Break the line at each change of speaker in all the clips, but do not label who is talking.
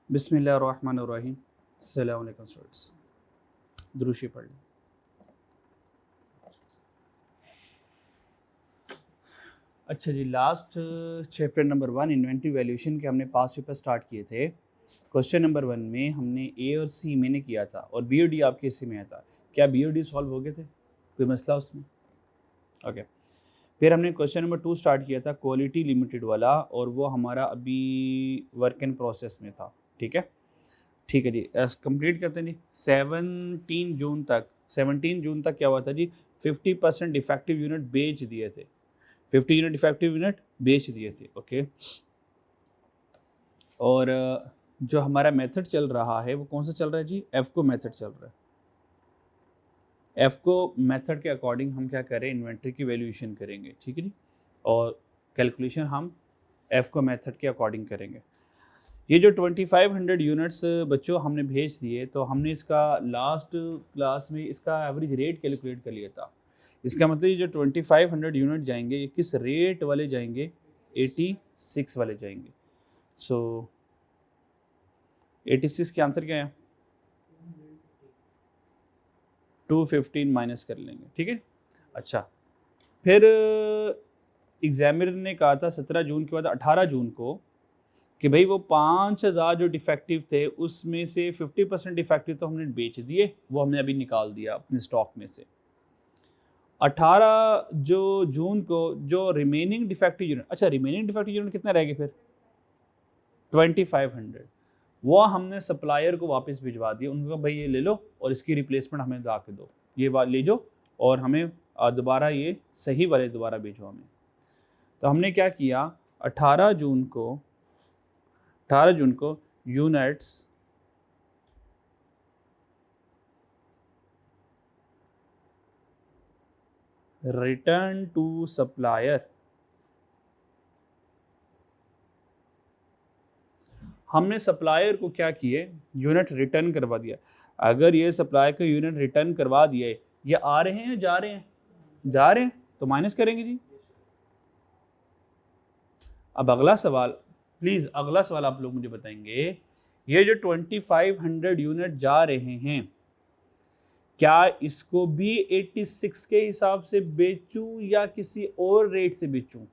बिस्मिल्लाहिर्रहमानिर्रहीम। अस्सलाम वालेकुम स्टूडेंट्स, दुरूशी पढ़ लें। अच्छा जी, last chapter number 1 inventory valuation के हमने पास पेपर स्टार्ट किए थे। क्वेश्चन नंबर 1 में हमने ए और सी मैंने किया था और बी और डी आपके हिस्से में आया था। क्या बी और डी सॉल्व हो गए थे? कोई मसला उसमें? ओके। फिर हमने क्वेश्चन नंबर 2 स्टार्ट किया था क्वालिटी लिमिटेड वाला, और वो हमारा अभी वर्क इन प्रोसेस में था। ठीक है, ठीक है जी। कंप्लीट करते हैं जी। 17 जून तक क्या हुआ था जी? 50% डिफेक्टिव यूनिट बेच दिए थे। 50 यूनिट डिफेक्टिव यूनिट बेच दिए थे। ओके। और जो हमारा मेथड चल रहा है वो कौन सा चल रहा है जी? एफको मेथड चल रहा है। एफको मेथड के अकॉर्डिंग हम क्या करें? इन्वेंट्री की वैल्यूएशन करेंगे। ठीक है जी। और कैलकुलेशन हम एफको मेथड के अकॉर्डिंग करेंगे। ये जो 2500 यूनिट्स बच्चों हमने भेज दिए, तो हमने इसका लास्ट क्लास में इसका एवरेज रेट कैलकुलेट कर लिया था। इसका मतलब ये जो 2500 यूनिट जाएंगे, ये किस रेट वाले जाएंगे? 86 वाले जाएंगे। सो 86 के आंसर क्या है? 215 माइनस कर लेंगे। ठीक है। अच्छा, फिर एग्जामिनर ने कहा था 17 जून के बाद 18 जून को कि भाई वो 5000 जो डिफेक्टिव थे उसमें से 50% डिफेक्टिव तो हमने बेच दिए, वो हमने अभी निकाल दिया अपने स्टॉक में से। 18 जो जून को जो रिमेनिंग डिफेक्टिव यूनिट, अच्छा रिमेनिंग डिफेक्टिव यूनिट कितने रह गए फिर? 2500। वो हमने सप्लायर को वापस भिजवा दिया। उनको कहा भाई ये ले लो और इसकी रिप्लेसमेंट हमें ला के दो, ये ले जाओ और हमें दोबारा ये सही वाले दोबारा भेजो हमें। तो हमने क्या किया? 18 जून को यूनिट्स रिटर्न टू सप्लायर, हमने सप्लायर को क्या किए? यूनिट रिटर्न करवा दिया। अगर ये सप्लायर को यूनिट रिटर्न करवा दिए, ये आ रहे हैं जा रहे हैं? जा रहे हैं, तो माइनस करेंगे जी। अब अगला सवाल, प्लीज अगला सवाल आप लोग मुझे बताएंगे, ये जो 2500 यूनिट जा रहे हैं, क्या इसको भी 86 के हिसाब से बेचूं या किसी और रेट से बेचूं?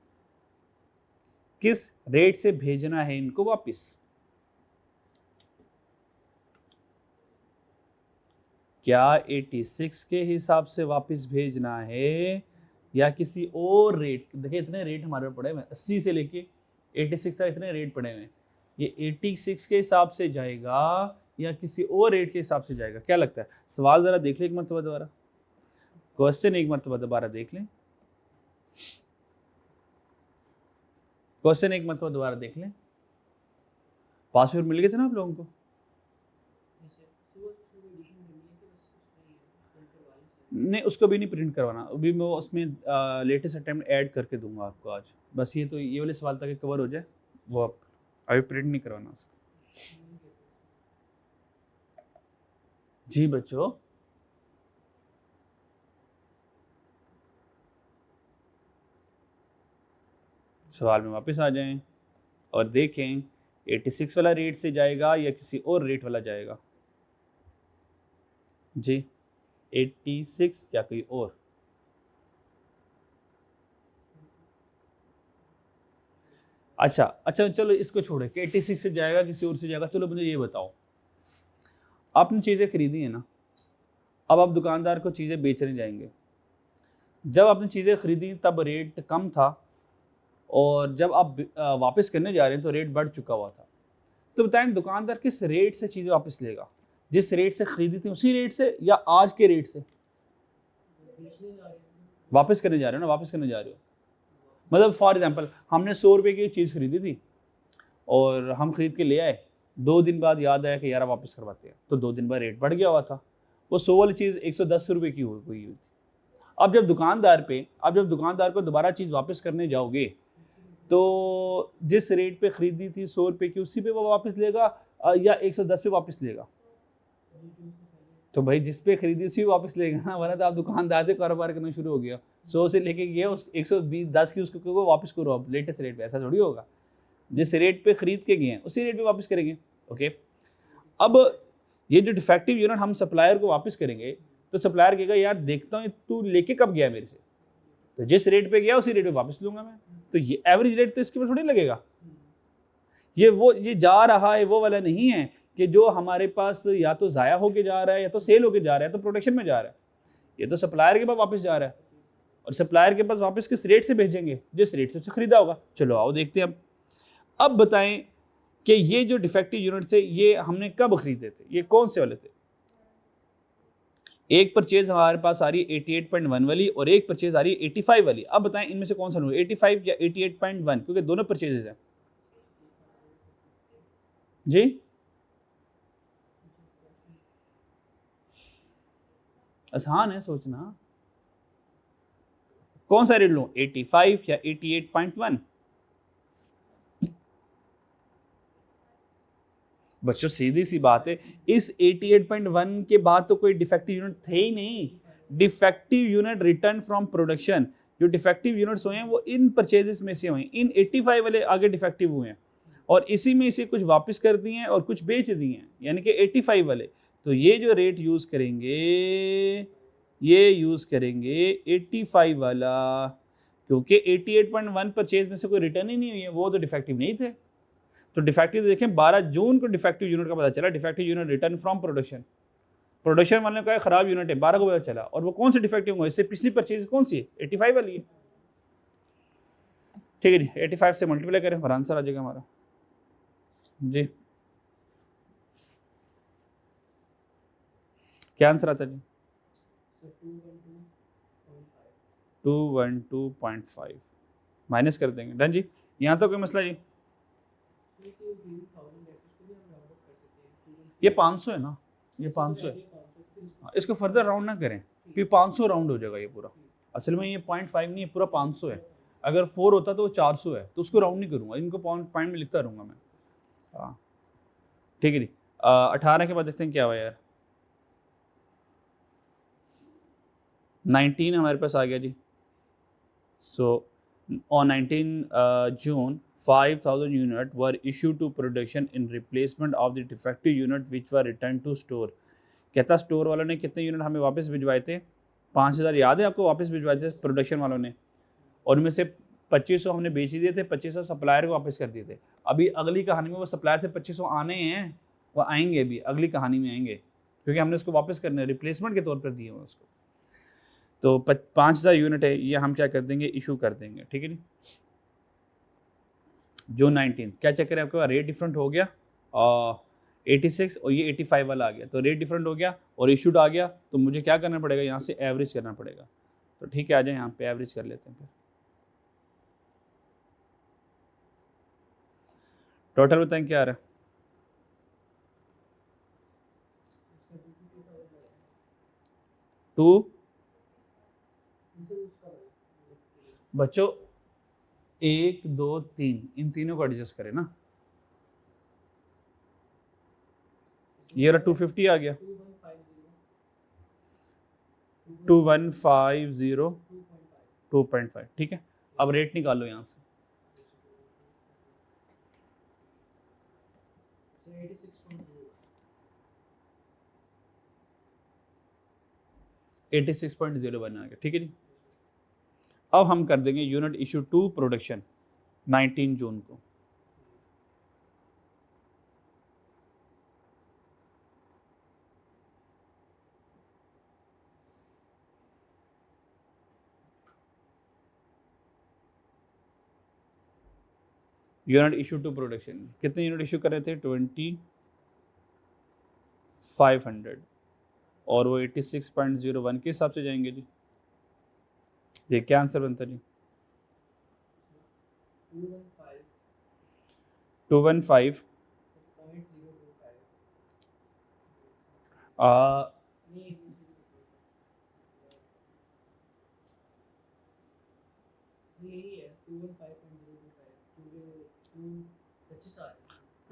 किस रेट से भेजना है इनको वापस? क्या 86 के हिसाब से वापस भेजना है या किसी और रेट? देखिए इतने रेट हमारे पड़े हुए हैं, 80 से लेके 86 तक इतने रेट पड़े हुए हैं। ये 86 के हिसाब से जाएगा या किसी और रेट के हिसाब से जाएगा? क्या लगता है? सवाल जरा देख लें एक मरतबा दोबारा, क्वेश्चन एक मरतबा दोबारा देख लें, क्वेश्चन एक मरतबा दोबारा देख लें। पासवर्ड मिल गए थे ना आप लोगों को? नहीं, उसको भी नहीं प्रिंट करवाना, अभी मैं उसमें लेटेस्ट अटेम्प्ट ऐड करके दूंगा आपको आज। बस ये तो ये वाले सवाल तक कवर हो जाए, वो आप अभी प्रिंट नहीं करवाना उसको। जी बच्चों, सवाल में वापस आ जाएं और देखें 86 वाला रेट से जाएगा या किसी और रेट वाला जाएगा। जी 86 या कोई और? अच्छा अच्छा, चलो इसको छोड़े कि 86 से जाएगा किसी और से जाएगा। चलो मुझे ये बताओ, आपने चीज़ें खरीदी है ना, अब आप दुकानदार को चीज़ें बेचने जाएंगे। जब आपने चीज़ें खरीदी तब रेट कम था, और जब आप वापस करने जा रहे हैं तो रेट बढ़ चुका हुआ था। तो बताएं दुकानदार किस रेट से चीज़ें वापस लेगा? जिस रेट से खरीदी थी उसी रेट से या आज के रेट से? वापस करने जा रहे हो ना, वापस करने जा रहे हो। मतलब फॉर एग्जांपल हमने 100 रुपये की चीज़ खरीदी थी और हम खरीद के ले आए, 2 दिन बाद याद आया कि यार वापस करवाते हैं, तो 2 दिन बाद रेट बढ़ गया हुआ था। वो 100 वाली चीज़ 110 रुपये की हुई थी। अब जब दुकानदार को दोबारा चीज़ वापस करने जाओगे, तो जिस रेट पे खरीदी थी 100 रुपये की, उसी पे वो वापस लेगा या 110 पे वापस लेगा? तो भाई जिस पे खरीदी उसी वापस लेगा ना, वरना तो आप दुकानदार से कारोबार करना शुरू हो गया। 100 से लेके गया उस 120 10 की उसको वापस करो आप लेटेस्ट रेट पे, ऐसा थोड़ी होगा। जिस रेट पे खरीद के गए हैं उसी रेट पे वापस करेंगे। ओके। अब ये जो डिफेक्टिव यूनिट हम सप्लायर को वापस करेंगे तो सप्लायर कहेगा यार देखता हूँ तू लेके कब गया मेरे से, तो जिस रेट पे गया उसी रेट पे वापस लूंगा मैं, तो ये एवरेज रेट तो इसके ऊपर थोड़ी लगेगा। ये जा रहा है वो वाला नहीं है कि जो हमारे पास या तो ज़ाया होके जा रहा है या तो सेल होके जा रहा है तो प्रोडक्शन में जा रहा है, ये तो सप्लायर के पास वापस जा रहा है, और सप्लायर के पास वापस किस रेट से भेजेंगे, जिस रेट से उसे खरीदा होगा। चलो आओ देखते हैं अब बताएं कि ये जो डिफेक्टिव यूनिट थे ये हमने कब खरीदे थे, ये कौन से वाले थे। एक परचेज हमारे पास आ रही है 88.1 वाली और एक परचेज आ रही है 85 वाली। अब बताएं इनमें से कौन सा लूँ, 85 या 88.1, क्योंकि दोनों परचेजेज हैं जी। आसान है सोचना, कौन सा रेट लूं, 85 या 88.1। बच्चों सीधी सी बात है, इस 88.1 के बाद तो कोई डिफेक्टिव यूनिट थे ही नहीं। Defective unit return from production, जो डिफेक्टिव यूनिट्स हुए हैं वो इन परचेजेस में से हुए हैं, इन 85 वाले आगे डिफेक्टिव हुए हैं और इसी में से कुछ वापस कर दिए हैं और कुछ बेच दिए हैं, यानी कि 85 वाले। तो ये जो रेट यूज़ करेंगे ये यूज़ करेंगे 85 वाला, क्योंकि 88.1 परचेज में से कोई रिटर्न ही नहीं हुई है, वो तो डिफेक्टिव नहीं थे। तो डिफेक्टिव देखें 12 जून को डिफेक्टिव यूनिट का पता चला, defective unit return from production, production वाले ने कहा खराब यूनिट है, 12 को पता चला, और वो कौन से डिफेक्टिव हुआ, इससे पिछली परचेज कौन सी है, 85 वाली है। ठीक है जी, 85 से मल्टीप्लाई करें और आंसर आ जाएगा हमारा जी। क्या आंसर आता है जी, 212.5 माइनस कर देंगे, डन जी। यहाँ तो कोई मसला जी, ये 500 है ना, ये 500 है, इसको फर्दर राउंड ना करें, फिर 500 राउंड हो जाएगा ये पूरा। असल में ये 0.5 नहीं है, पूरा 500 है। अगर 4 होता तो वो 400 है, तो उसको राउंड नहीं करूँगा, इनको पॉइंट में लिखता रहूँगा मैं। हाँ ठीक है जी। 18 के बाद देखते हैं क्या हुआ यार, 19 हमारे पास आ गया जी। So on 19 June 5,000 unit were issued to production in replacement of the defective unit which were returned to store। कहता स्टोर वालों ने कितने यूनिट हमें वापस भिजवाए थे, 5,000 याद है आपको, वापस भिजवाए थे प्रोडक्शन वालों ने, और उनमें से 2500 हमने बेच दिए थे, 2500 सप्लायर को वापस कर दिए थे। अभी अगली कहानी में वो सप्लायर से 2500 आने हैं, वो आएंगे भी, अगली कहानी में आएंगे, क्योंकि हमने उसको वापस करने रिप्लेसमेंट के तौर पर दिए हुए उसको। तो 5,000 यूनिट है, ये हम क्या कर देंगे, इशू कर देंगे। ठीक है जी। जून 19 क्या चक्कर है आपके पास, रेट डिफरेंट हो गया, 86 और ये 85 वाला आ गया, तो रेट डिफरेंट हो गया और इशूड आ गया, तो मुझे क्या करना पड़ेगा, यहाँ से एवरेज करना पड़ेगा। तो ठीक है, आ जाए यहाँ पे एवरेज कर लेते हैं फिर। टोटल बताएं क्या आ रहा है, टू बच्चों 1 2 3 इन तीनों को एडजस्ट करें ना, ये रहा 250 आ गया, 2150 2.5। ठीक है, अब रेट निकालो यहाँ से, 86.01 आ गया। ठीक है जी। अब हम कर देंगे यूनिट इशू टू प्रोडक्शन 19 जून को, यूनिट इशू टू प्रोडक्शन कितने यूनिट इशू कर रहे थे, 2500, और वो 86.01 के हिसाब से जाएंगे जी। ये क्या आंसर बनता जी, 215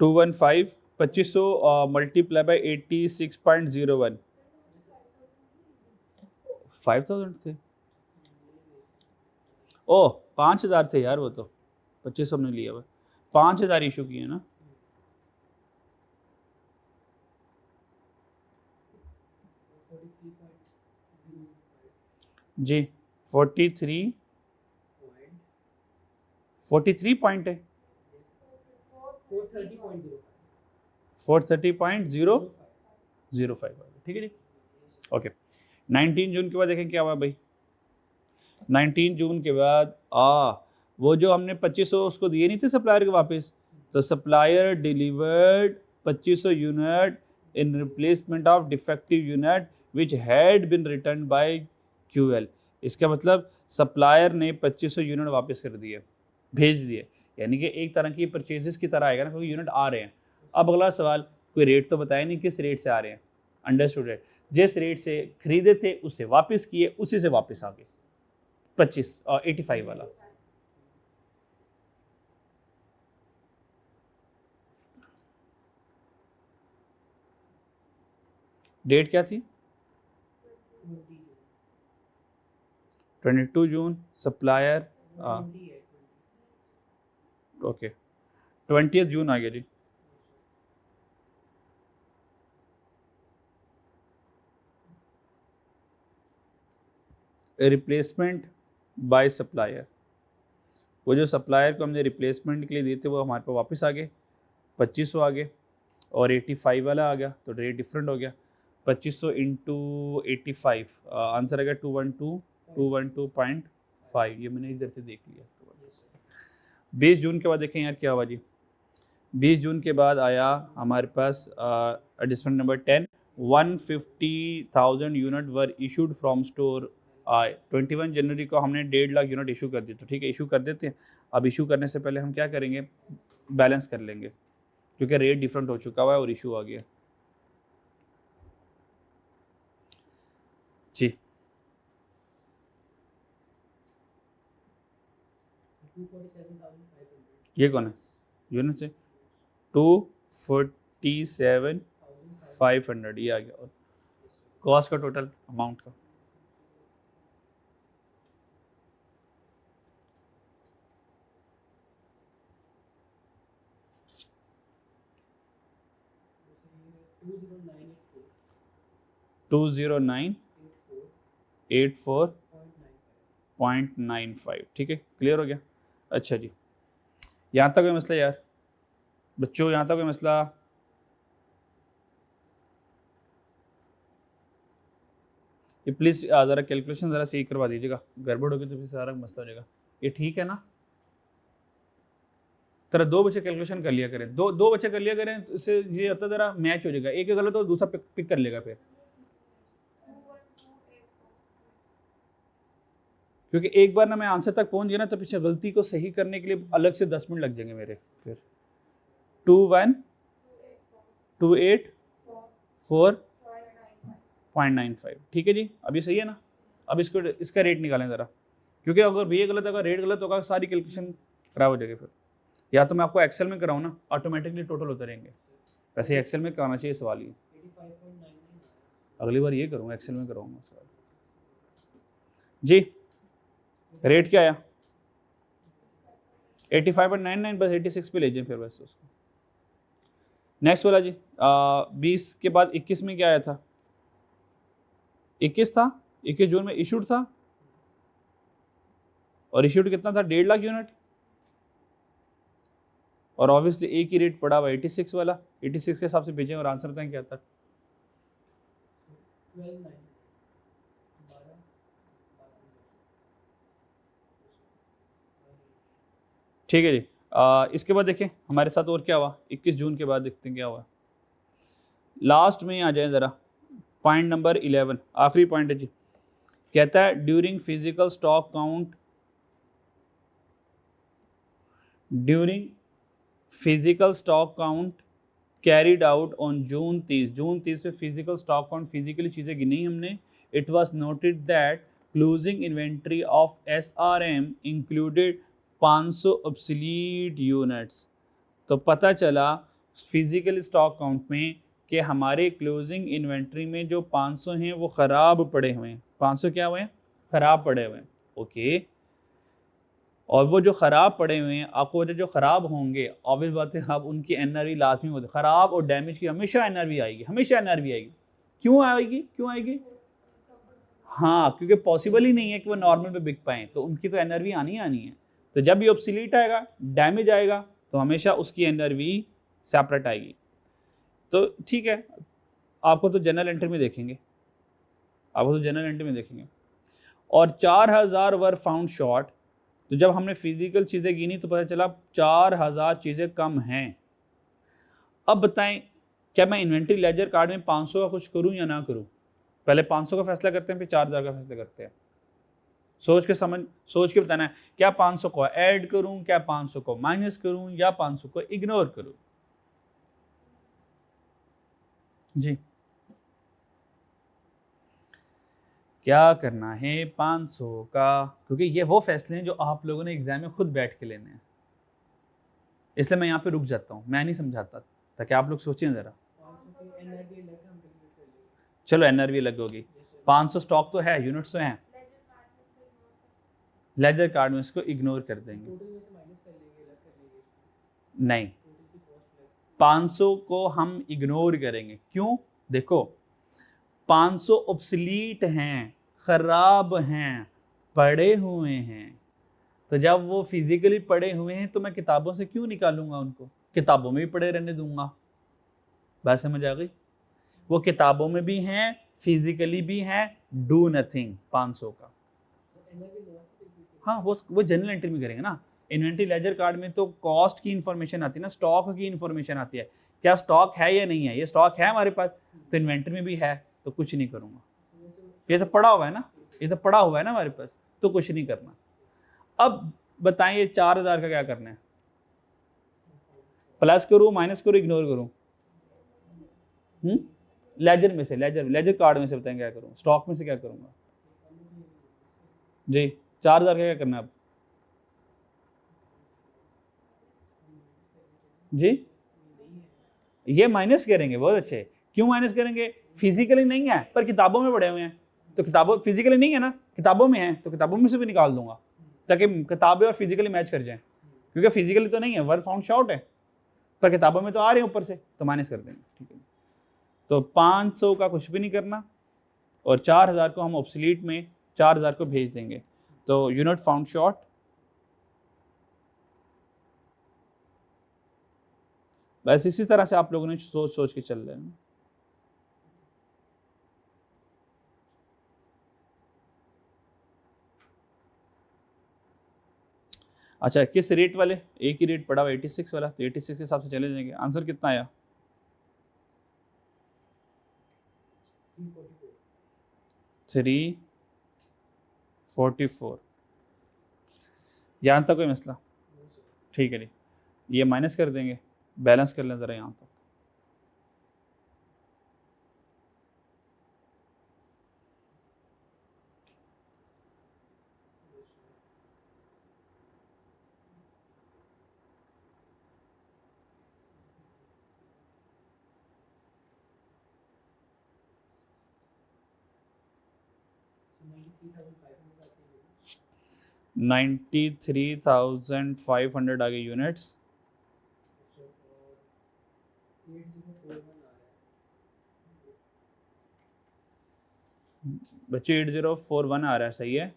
215 2500 मल्टीप्लाई बाई 86.01, 5000 थे, ओह 5000 थे यार, वो तो 2500 हमने लिया हुआ, 5000 इशू किए ना, जी 43 पॉइंट है, 430.005, ठीक है जी। ओके 19 जून के बाद देखें क्या हुआ भाई। 19 जून के बाद वो जो हमने 2500 उसको दिए नहीं थे सप्लायर के वापस, तो supplier delivered 2500 unit in replacement of defective unit which had been return by QL. इसका मतलब सप्लायर ने 2500 यूनिट वापस कर दिए, भेज दिए, यानी कि एक तरह की परचेजेस की तरह आएगा ना, क्योंकि यूनिट आ रहे हैं। अब अगला सवाल, कोई रेट तो बताया नहीं किस रेट से आ रहे हैं, अंडरस्टूड रेट, जिस रेट से खरीदे थे उससे वापस किए, उसी से वापस आ गए 25 और 85 वाला। डेट क्या थी? 22 जून। सप्लायर ओके 20 जून आ गया जी। रिप्लेसमेंट बाय सप्लायर, वो जो सप्लायर को हमने रिप्लेसमेंट के लिए दिए थे वो हमारे पास वापस आ गए, 2500 आ गए, और 85 वाला आ गया, तो रेट डिफरेंट हो गया। 2500 इंटू 85, आंसर आ गया 212.5। ये मैंने इधर से देख लिया। 20 जून के बाद देखें यार क्या हुआ जी। 20 जून के बाद आया हमारे पास adjustment number 10, 150,000 unit were issued from store आए। 21 जनवरी को हमने 1.5 लाख यूनिट इशू कर दी, तो ठीक है इशू कर देते हैं। अब इशू करने से पहले हम क्या करेंगे, बैलेंस कर लेंगे, क्योंकि रेट डिफरेंट हो चुका हुआ है और इशू आ गया जी। ये कौन है यूनिट से? 247,500 ये आ गया, और कॉस्ट का टोटल अमाउंट का 20984.95, ठीक है क्लियर हो गया। अच्छा जी, यहाँ तक कोई मसला यार बच्चों, यहाँ तक कोई मसला? ये प्लीज़ ज़रा कैलकुलेशन ज़रा सही करवा दीजिएगा, गड़बड़ होगी तो फिर सारा मसला हो जाएगा। ये ठीक है ना? तरह दो बच्चे कैलकुलेशन कर लिया करें, दो बच्चे कर लिया करें, तो इससे ये होता ज़रा मैच हो जाएगा, एक गलत तो दूसरा पिक कर लेगा फिर, क्योंकि एक बार ना मैं आंसर तक पहुंच गया ना तो पीछे गलती को सही करने के लिए अलग से 10 मिनट लग जाएंगे मेरे। फिर 21,284.95, ठीक है जी। अब ये सही है ना? अब इसको इसका रेट निकालें ज़रा, क्योंकि अगर ये गलत होगा, रेट गलत होगा, सारी कैलकुलेशन खराब हो जाएगी फिर। या तो मैं आपको एक्सेल में कराऊँ ना, ऑटोमेटिकली टोटल होते रहेंगे, वैसे एक्सेल में कराना चाहिए सवाल ये। अगली बार ये करूँगा, एक्सेल में कराऊंगा सवाल जी। रेट क्या आया? 85.99, बस 86 पे ले जाए फिर बस उसको। नेक्स्ट वाला जी 20 के बाद 21 में क्या आया था? 21 था, 21 जून में इशूड था, और इशूड कितना था? 1.5 लाख यूनिट, और ऑब्वियसली एक ही रेट पड़ा हुआ 86 वाला, 86 के हिसाब से भेजें, और आंसर बताएं क्या था? ठीक है जी। इसके बाद देखें हमारे साथ और क्या हुआ 21 जून के बाद, देखते हैं क्या हुआ। लास्ट में आ जाए ज़रा, पॉइंट नंबर 11, आखिरी पॉइंट है जी। कहता है during physical stock count, during physical stock count carried out on June 30 पे फिजिकल स्टॉक काउंट, फिजिकली चीज़ें गिनी हमने। It was noted that closing inventory of SRM included 500 obsolete units. तो पता चला फिजिकल स्टॉक काउंट में कि हमारे क्लोजिंग इन्वेंट्री में जो 500 हैं वो ख़राब पड़े हुए हैं। 500 क्या हुए हैं? ख़राब पड़े हुए हैं, ओके। और वो जो ख़राब पड़े हुए हैं, आपको जो ख़राब होंगे, ऑब्वियस बात है आप उनकी NRV लाजमी होती है। ख़राब और डैमेज की हमेशा NRV आएगी, हमेशा NRV आएगी। क्यों आएगी, क्यों आएगी? हाँ, क्योंकि पॉसिबल ही नहीं है कि वो नॉर्मल पे बिक पाएँ, तो उनकी तो एनआरवी आनी ही आनी है। तो जब भी ऑब्सोलीट आएगा, डैमेज आएगा, तो हमेशा उसकी एनआरवी सेपरेट आएगी। तो ठीक है, आपको तो जनरल एंट्री में देखेंगे, आपको तो जनरल एंट्री में देखेंगे। और 4000 वर फाउंड शॉर्ट, तो जब हमने फिजिकल चीज़ें गिनी तो पता चला 4000 चीज़ें कम हैं। अब बताएं, क्या मैं इन्वेंट्री लेजर कार्ड में 500 का कुछ करूं या ना करूं? पहले 500 का फैसला करते हैं, फिर 4000 का फैसला करते हैं। सोच के बताना है, क्या 500 को ऐड करूं, क्या 500 को माइनस करूं, या 500 को इग्नोर करूं? जी, क्या करना है 500 का? क्योंकि ये वो फैसले हैं जो आप लोगों ने एग्जाम में खुद बैठ के लेने हैं, इसलिए मैं यहाँ पे रुक जाता हूँ, मैं नहीं समझाता, ताकि आप लोग सोचें ज़रा। चलो एनआरवी अलग होगी, 500 स्टॉक तो है, यूनिट्स तो हैं, लेजर कार्ड में इसको इग्नोर कर देंगे। नहीं, 500 को हम इग्नोर करेंगे। क्यों? देखो, 500 ऑब्सलीट हैं, खराब हैं, पड़े हुए हैं। तो जब वो फिजिकली पड़े हुए हैं तो मैं किताबों से क्यों निकालूंगा उनको? किताबों में भी पड़े रहने दूंगा। बात समझ आ गई? वो किताबों में भी हैं, फिजिकली भी हैं, डू नथिंग 500 का। हाँ, वो जनरल एंट्री में करेंगे ना। इन्वेंट्री लेजर कार्ड में तो कॉस्ट की इंफॉर्मेशन आती है ना, स्टॉक की इंफॉर्मेशन आती है, क्या स्टॉक है या नहीं है। ये स्टॉक है हमारे पास, तो इन्वेंट्री में भी है, तो कुछ नहीं करूंगा। ये तो पड़ा हुआ है ना, ये तो पड़ा हुआ है ना हमारे पास, तो कुछ नहीं करना। अब बताएं, ये 4000 का क्या करना है? प्लस करूं, माइनस करूं, इग्नोर करूं? लेजर में से, लेजर कार्ड में से बताएं क्या करूं, स्टॉक में से क्या करूंगा? जी, 4000 का क्या करना है अब? जी, ये माइनस करेंगे, बहुत अच्छे। क्यों माइनस करेंगे? फिजिकली नहीं है पर किताबों में पड़े हुए हैं, तो किताबों, फिजिकली नहीं है ना, किताबों में है, तो किताबों में से भी निकाल दूंगा, ताकि किताबें और फिजिकली मैच कर जाएं। क्योंकि फिजिकली तो नहीं है, वर्ड फाउंड शॉर्ट है, पर किताबों में तो आ रहे हैं ऊपर से, तो माइनस कर देंगे। ठीक है, तो 500 का कुछ भी नहीं करना, और 4000 को हम ऑब्सलीट में 4000 को भेज देंगे। तो यूनिट फाउंड शॉर्ट, बस इसी तरह से आप लोगों ने सोच सोच के चल रहे हैं। अच्छा, किस रेट वाले? एक ही रेट पड़ा हुआ 86 वाला, तो 86 के हिसाब से चले जाएंगे। आंसर कितना आया? 344। यहाँ तक कोई मसला? ठीक है जी, ये माइनस कर देंगे, बैलेंस कर लें ज़रा यहाँ तक। $93,500 आ गए यूनिट्स। बच्चे 8041 आ रहा है, सही है।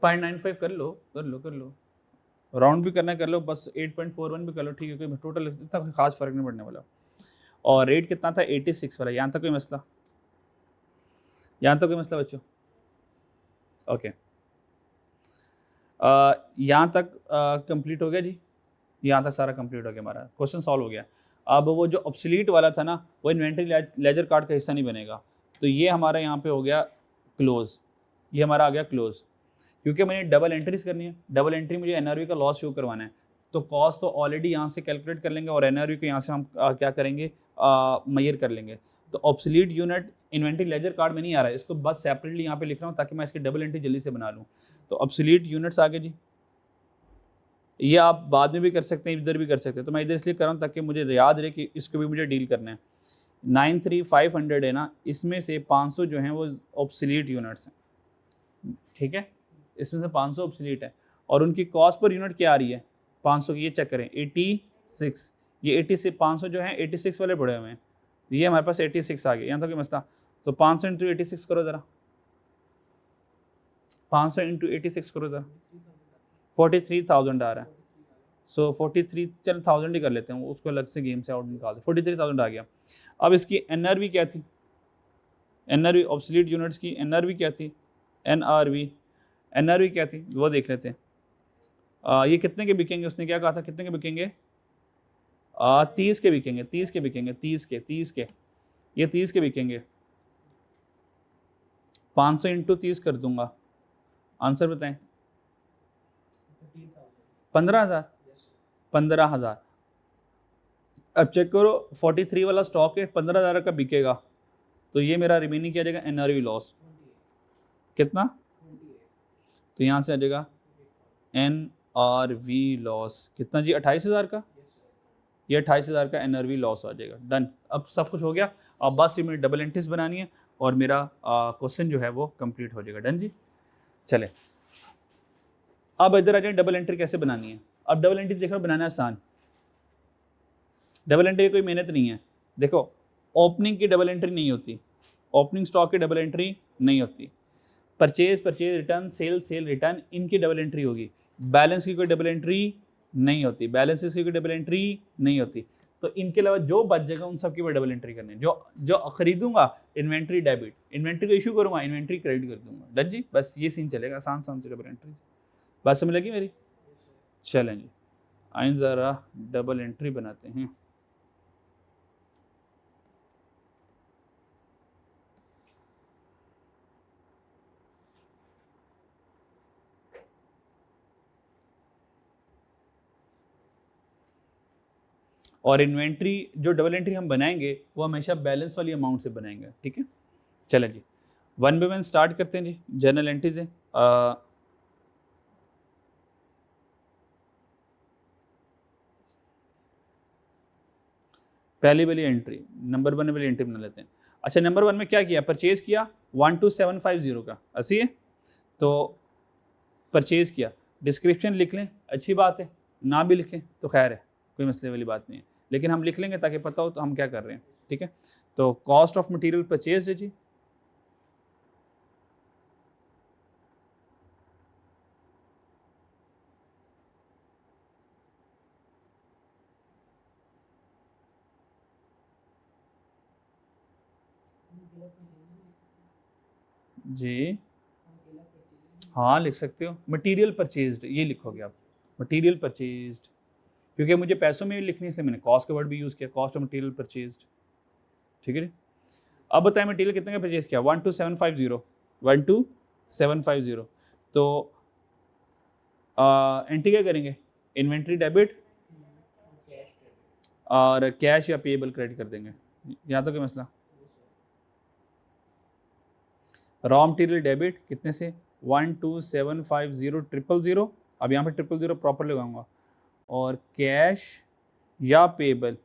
.95 कर लो, कर लो, कर लो, राउंड भी करना है कर लो, बस 8.41 भी कर लो, ठीक है, कोई टोटल इतना कोई खास फर्क नहीं पड़ने वाला। और रेट कितना था? 86 वाला। यहाँ तक कोई मसला? यहाँ तक कोई मसला बच्चों? ओके, यहाँ तक कंप्लीट हो गया जी, यहाँ तक सारा कंप्लीट हो गया, हमारा क्वेश्चन सॉल्व हो गया। अब वो जो ऑब्सोलीट वाला था ना, वो इन्वेंट्री लेजर कार्ड का हिस्सा नहीं बनेगा, तो ये हमारा यहाँ पे हो गया क्लोज, ये हमारा आ गया क्लोज। क्योंकि मैंने डबल एंट्रीज करनी है, डबल एंट्री मुझे एनआरवी का लॉस शो करवाना है, तो कॉस्ट तो ऑलरेडी यहाँ से कैलकुलेट कर लेंगे, और एनआरवी को यहाँ से हम क्या करेंगे, मेजर कर लेंगे। तो obsolete unit inventory ledger card में नहीं आ रहा है, इसको बस सेपरेटली यहाँ पे लिख रहा हूँ ताकि मैं इसकी डबल एंट्री जल्दी से बना लूँ। तो ऑब्सोलीट यूनिट्स आगे जी, ये आप बाद में भी कर सकते हैं, इधर भी कर सकते हैं, तो मैं इधर इसलिए कर रहा हूँ ताकि मुझे याद रहे कि इसको भी मुझे डील करना है। 93,500 है ना, इसमें से 500 जो हैं वो ऑब्सोलीट यूनिट्स हैं, ठीक है, इसमें से 500 ऑब्सोलीट है, और उनकी कॉस्ट पर यूनिट क्या आ रही है 500 की, ये चेक करें 86, ये 86 500 जो है 86 वाले पड़े हुए हैं, ये हमारे पास 86 आ गए, यहाँ तक मसला। तो 500 इंटू 86 करो ज़रा, 500 इंटू 86 करो ज़रा, 43,000 आ रहा है। सो 43 चल 1000 ही कर लेते हैं, उसको अलग से गेम से आउट निकाल दे, 43,000 आ गया। अब इसकी NRV क्या थी, NRV ऑब्सोलीट यूनिट्स की NRV क्या थी, NRV क्या थी वो देख लेते हैं। ये कितने के बिकेंगे, उसने क्या कहा था कितने के बिकेंगे, 30 के बिकेंगे, 30 के बिकेंगे, 30 के ये 30 के बिकेंगे। 500 इंटू 30 कर दूंगा, आंसर बताएं 15,000, 15,000। अब चेक करो 43 वाला स्टॉक है, 15,000 का बिकेगा, तो ये मेरा रिमेनिंग क्या आ जाएगा NRV लॉस कितना, तो यहाँ से आ जाएगा NRV लॉस कितना जी 28,000 का, ये 28,000 का NRV लॉस आ जाएगा। डन, अब सब कुछ हो गया। अब बस ये मेरी डबल एंट्रीज बनानी है और मेरा क्वेश्चन जो है वो कंप्लीट हो जाएगा। डन जी, चले अब इधर आ जाए, डबल एंट्री कैसे बनानी है। अब डबल एंट्री देखो बनाना आसान, डबल एंट्री कोई मेहनत नहीं है। देखो ओपनिंग की डबल एंट्री नहीं होती, ओपनिंग स्टॉक की डबल एंट्री नहीं होती, परचेज रिटर्न, सेल रिटर्न, इनकी डबल एंट्री होगी। बैलेंस की कोई डबल एंट्री नहीं होती, बैलेंसेस की कोई डबल एंट्री नहीं होती। तो इनके अलावा जो बच जाएगा उन सब की मैं डबल एंट्री करनी है। जो खरीदूंगा इन्वेंट्री डेबिट, इन्वेंट्री को इशू करूंगा इन्वेंट्री क्रेडिट कर दूंगा। डन जी, बस ये सीन चलेगा, आसान से डबल एंट्री। बात समझ लगी मेरी, चलें जी आइन ज़रा डबल एंट्री बनाते हैं। और इन्वेंट्री जो डबल एंट्री हम बनाएंगे वो हमेशा बैलेंस वाली अमाउंट से बनाएंगे, ठीक है। चलें जी, वन बाय वन स्टार्ट करते हैं जी। जर्नल एंट्रीज है, पहली वाली एंट्री नंबर 1 वाली एंट्री बना लेते हैं। अच्छा, नंबर 1 में क्या किया, परचेज किया 12750 का 80 है, तो परचेज किया। डिस्क्रिप्शन लिख लें, अच्छी बात है, ना भी लिखें तो खैर है, कोई मसले वाली बात नहीं है, लेकिन हम लिख लेंगे ताकि पता हो तो हम क्या कर रहे हैं, ठीक है। तो कॉस्ट ऑफ मटेरियल परचेज है जी, जी हाँ लिख सकते हो, मटेरियल परचेज्ड ये लिखोगे आप, मटेरियल परचेज्ड, क्योंकि मुझे पैसों में भी लिखनी है इसलिए मैंने कॉस्ट का वर्ड भी यूज़ किया, कॉस्ट ऑफ मटेरियल परचेज्ड, ठीक है। अब बताएं मटेरियल कितने का परचेज किया, 12750, 12750। तो एंट्री क्या करेंगे, इन्वेंट्री डेबिट और कैश या पेएबल क्रेडिट कर देंगे, यहाँ तो क्या मसला। रॉ मटेरियल डेबिट कितने से 12750 अब यहाँ पे 000 प्रॉपर लगाऊंगा, और कैश या पेएबल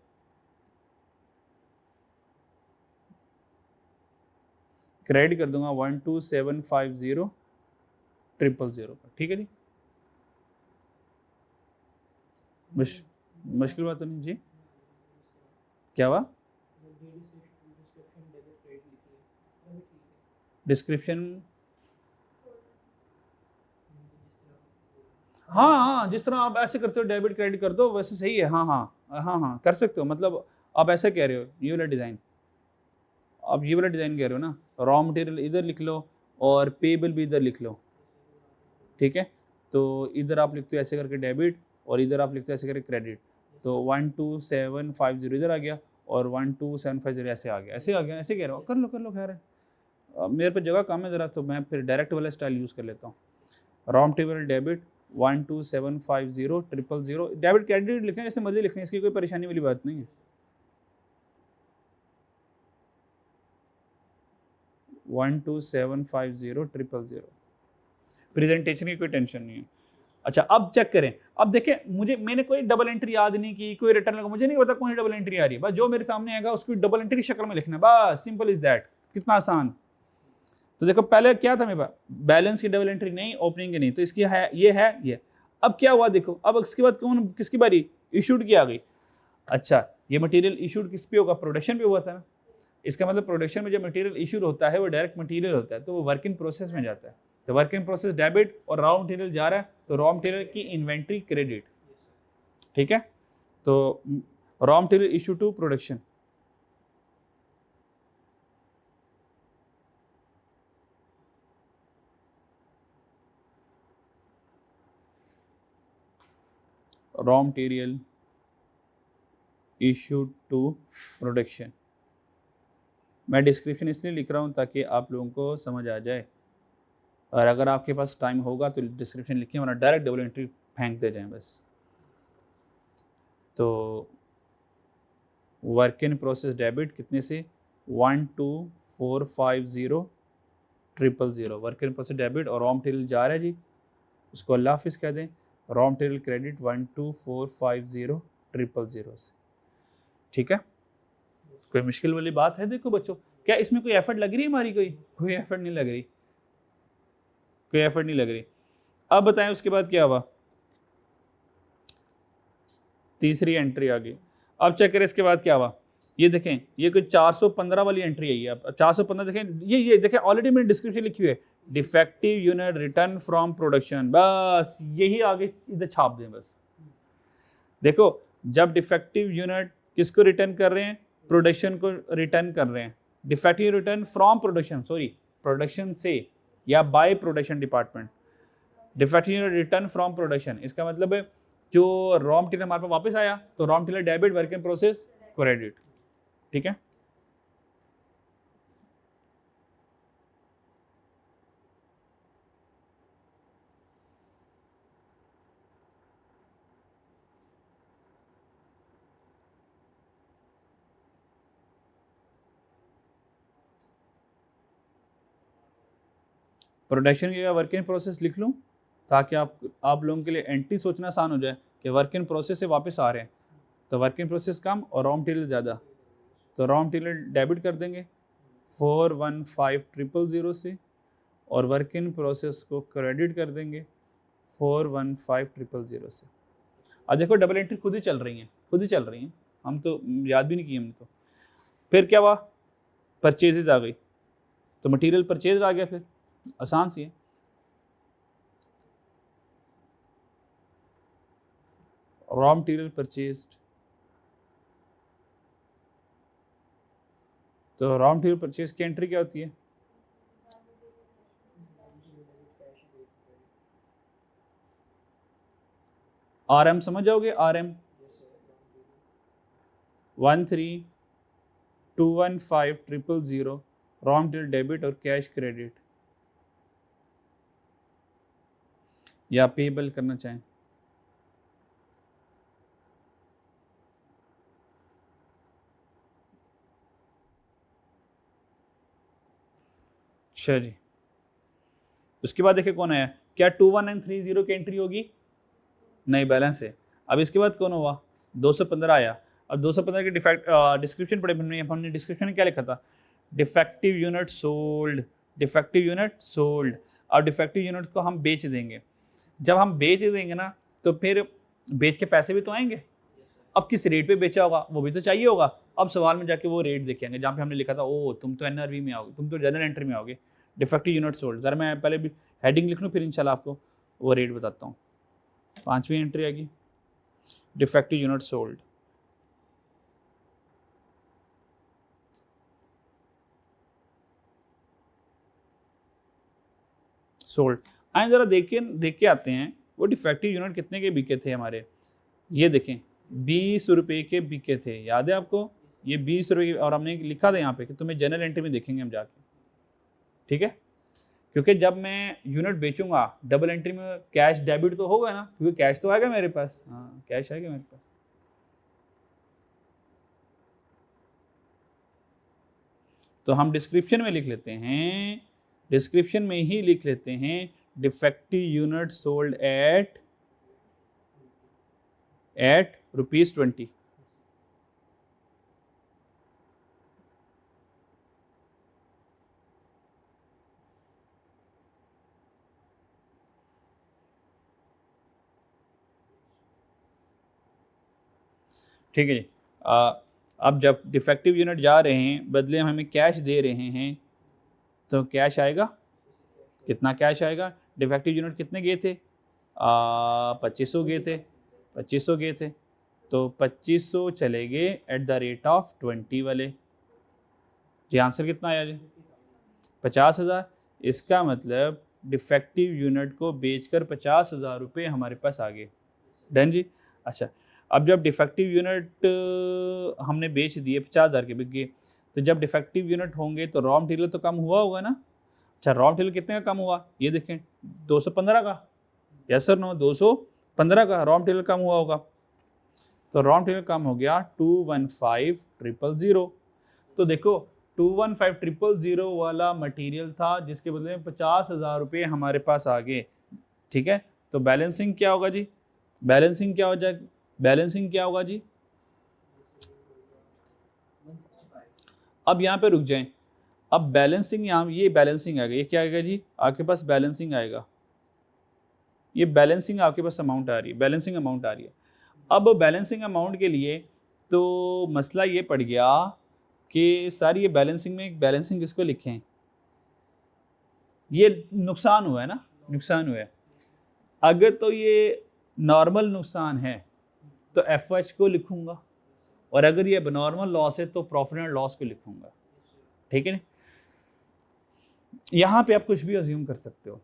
क्रेडिट कर दूंगा 12750 000 का, ठीक है जी। मुश्किल बात तो नहीं जी, क्या हुआ, डिस्क्रिप्शन हाँ, जिस तरह आप ऐसे करते हो डेबिट क्रेडिट कर दो वैसे सही है, हाँ कर सकते हो, मतलब आप ऐसा कह रहे हो, ये वाला डिज़ाइन, आप ये वाला डिज़ाइन कह रहे हो ना, रॉ मटेरियल इधर लिख लो और पेएबल भी इधर लिख लो, ठीक है। तो इधर आप लिखते हो ऐसे करके डेबिट और इधर आप लिखते हो ऐसे करके क्रेडिट, तो 12750 इधर आ गया और 12750 ऐसे आ गया, ऐसे कह रहा हूँ, कर लो खैर है। मेरे पे जगह कम है ज़रा, तो मैं फिर डायरेक्ट वाला स्टाइल यूज़ कर लेता हूँ। Raw material debit 12750 000, debit credit लिखें जैसे मर्जी लिखें, इसकी कोई परेशानी वाली बात नहीं है। 12750 000, प्रेजेंटेशन की कोई टेंशन नहीं है। अच्छा अब चेक करें, अब देखें मैंने कोई डबल एंट्री याद नहीं की, कोई रिटर्न लगा, मुझे नहीं पता कौन सी डबल एंट्री आ रही है, बस जो मेरे सामने आएगा उसकी डबल एंट्री शक्ल में लिखना है, बस सिंपल इज दैट, कितना आसान। तो देखो पहले क्या था मेरे पास, बैलेंस की डबल एंट्री नहीं, ओपनिंग की नहीं, तो इसकी है ये, अब क्या हुआ देखो, अब इसके बाद कौन किसकी बारी, इशूड की आ गई। अच्छा ये मटेरियल इशूड किस पे होगा, प्रोडक्शन पे हुआ था ना, इसका मतलब प्रोडक्शन में जब मटेरियल इशूड होता है वो डायरेक्ट मटेरियल होता है, तो वो वर्क इन प्रोसेस में जाता है, तो वर्क इन प्रोसेस डेबिट और रॉ मटेरियल जा रहा है, तो रॉ मटेरियल की इन्वेंट्री क्रेडिट, ठीक है। तो raw material issue to production, raw material issue to production. मैं डिस्क्रिप्शन इसलिए लिख रहा हूँ ताकि आप लोगों को समझ आ जाए, और अगर आपके पास टाइम होगा तो डिस्क्रिप्शन लिखिए, वरना डायरेक्ट डबल एंट्री फेंक दे जाएं बस। तो वर्क इन प्रोसेस डेबिट कितने से, 12450 000, वर्क इन प्रोसेस डेबिट, और रॉ मटेरियल जा रहा है जी, उसको अल्लाह हाफिज़ कह दें, रॉ मटेरियल क्रेडिट 12450 000 से, ठीक है। कोई मुश्किल वाली बात है देखो बच्चों, क्या इसमें कोई एफर्ट लग रही है हमारी, कोई एफर्ट नहीं लग रही, कोई एफर्ट नहीं लग रही। अब बताएं उसके बाद क्या हुआ, तीसरी एंट्री आ गई। अब चेक करें इसके बाद क्या हुआ, ये देखें ये कोई 415 वाली एंट्री आई है। अब 415 देखें, ये देखें ऑलरेडी मैंने डिस्क्रिप्शन लिखी हुई है, defective unit return from production, बस यही आगे इधर छाप दें बस। देखो जब डिफेक्टिव यूनिट किसको रिटर्न कर रहे हैं, प्रोडक्शन को रिटर्न कर रहे हैं, defective return from production, sorry production से या by production department, defective unit return from production, इसका मतलब है जो रॉ मटेरियल हमारे पास वापस आया तो raw material debit, work in process credit, ठीक है। प्रोडक्शन की वर्क इन प्रोसेस लिख लूँ ताकि आप लोगों के लिए एंट्री सोचना आसान हो जाए कि वर्क इन प्रोसेस से वापस आ रहे हैं, तो वर्क इन प्रोसेस कम और रॉ मटेरियल ज़्यादा, तो रॉ मटेरियल डेबिट कर देंगे 415000 से, और वर्क इन प्रोसेस को क्रेडिट कर देंगे 415000 से। अब देखो डबल एंट्री खुद ही चल रही हैं, खुद ही चल रही हैं, हम तो याद भी नहीं किए हमने तो। फिर क्या हुआ, परचेजेज आ गई, तो मटेरियल परचेज आ गया, फिर आसान सी है, रॉ मटेरियल परचेज्ड, तो रॉ मटेरियल परचेज की एंट्री क्या होती है, RM समझ जाओगे, RM 1321500, रॉ मटेरियल डेबिट और कैश क्रेडिट, या पेबल करना चाहें, अच्छा जी। उसके बाद देखिए कौन आया, क्या 21930 की एंट्री होगी, नहीं बैलेंस है। अब इसके बाद कौन हुआ, 215 आया। अब 215 के डिफेक्ट डिस्क्रिप्शन पढ़े हमने डिस्क्रिप्शन में क्या लिखा था, defective unit sold, defective unit sold. अब डिफेक्टिव यूनिट को हम बेच देंगे, जब हम बेच देंगे ना तो फिर बेच के पैसे भी तो आएंगे, अब किस रेट पे बेचा होगा वो भी तो चाहिए होगा। अब सवाल में जाके वो रेट देखेंगे जहाँ पे हमने लिखा था, ओ तुम तो NRV में आओगे, तुम तो जनरल एंट्री में आओगे, डिफेक्टिव यूनिट सोल्ड। ज़रा मैं पहले भी हेडिंग लिख लूँ फिर इंशाल्लाह आपको वो रेट बताता हूँ। 5वीं एंट्री आएगी, डिफेक्टिव यूनिट सोल्ड, सोल्ड। आए ज़रा देख के आते हैं वो डिफेक्टिव यूनिट कितने के बिके थे हमारे, ये देखें 20 रुपये के बिके थे, याद है आपको, ये 20 रुपये, और हमने लिखा था यहाँ पे कि तुम्हें जनरल एंट्री में देखेंगे हम जाके, ठीक है। क्योंकि जब मैं यूनिट बेचूंगा डबल एंट्री में कैश डेबिट तो होगा ना, क्योंकि कैश तो आएगा मेरे पास, हाँ कैश आएगा मेरे पास। तो हम डिस्क्रिप्शन में लिख लेते हैं, डिस्क्रिप्शन में ही लिख लेते हैं, डिफेक्टिव यूनिट सोल्ड एट ₹20। ठीक है जी। अब जब डिफेक्टिव यूनिट जा रहे हैं, बदले में हमें कैश दे रहे हैं, तो कैश आएगा, कितना कैश आएगा? डिफेक्टिव यूनिट कितने गए थे? 2500 गए थे, 2500 गए थे, तो 2500 चले गए एट द रेट ऑफ 20 वाले। जी आंसर कितना आया जी? 50,000। इसका मतलब डिफेक्टिव यूनिट को बेचकर 50,000 रुपये हमारे पास आ गए। डन जी। अच्छा, अब जब डिफेक्टिव यूनिट हमने बेच दिए, 50,000 के बिक गए, तो जब डिफेक्टिव यूनिट होंगे तो रॉ मटेरियल तो कम हुआ होगा ना। अच्छा, रॉ मटेरियल कितने का कम हुआ? ये देखें, 215 का। Yes sir no? 215 का रॉ मटेरियल कम हुआ होगा। तो रॉ मटेरियल कम हो गया 215,000। तो देखो 215,000 वाला मटेरियल था, जिसके बदले में 50,000 रुपये हमारे पास आ गए। ठीक है, तो बैलेंसिंग क्या होगा जी? बैलेंसिंग क्या हो जाए? बैलेंसिंग क्या होगा जी? अब यहाँ पे रुक जाएं। अब बैलेंसिंग, यहाँ ये बैलेंसिंग आएगा, ये क्या आएगा जी? आपके पास बैलेंसिंग आएगा, ये बैलेंसिंग आपके पास अमाउंट आ रही है, बैलेंसिंग अमाउंट आ रही है। अब बैलेंसिंग अमाउंट के लिए तो मसला ये पड़ गया कि सर ये बैलेंसिंग में एक बैलेंसिंग किसको लिखें? ये नुकसान हुआ है ना, नुकसान हुआ है। अगर तो ये नॉर्मल नुकसान है तो एफ को लिखूंगा, और अगर ये नॉर्मल लॉस है तो प्रॉफिट एंड लॉस को लिखूंगा। ठीक है ना? यहाँ पे आप कुछ भी अज्यूम कर सकते हो।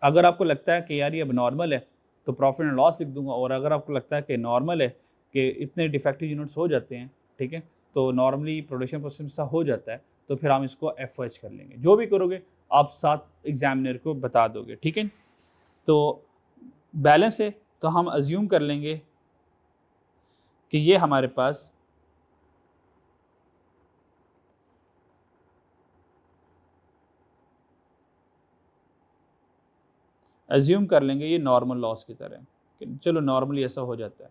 अगर आपको लगता है कि यार ये अब नॉर्मल है तो प्रॉफिट एंड लॉस लिख दूंगा, और अगर आपको लगता है कि नॉर्मल है कि इतने डिफेक्टिव यूनिट्स हो जाते हैं, ठीक है, तो नॉर्मली प्रोडक्शन प्रोसेस सा हो जाता है, तो फिर हम इसको एफ कर लेंगे। जो भी करोगे आप साथ एग्जामिनर को बता दोगे। ठीक है, तो बैलेंस है तो हम अज्यूम कर लेंगे कि ये हमारे पास अज्यूम कर लेंगे ये नॉर्मल लॉस की तरह, कि चलो नॉर्मली ऐसा हो जाता है,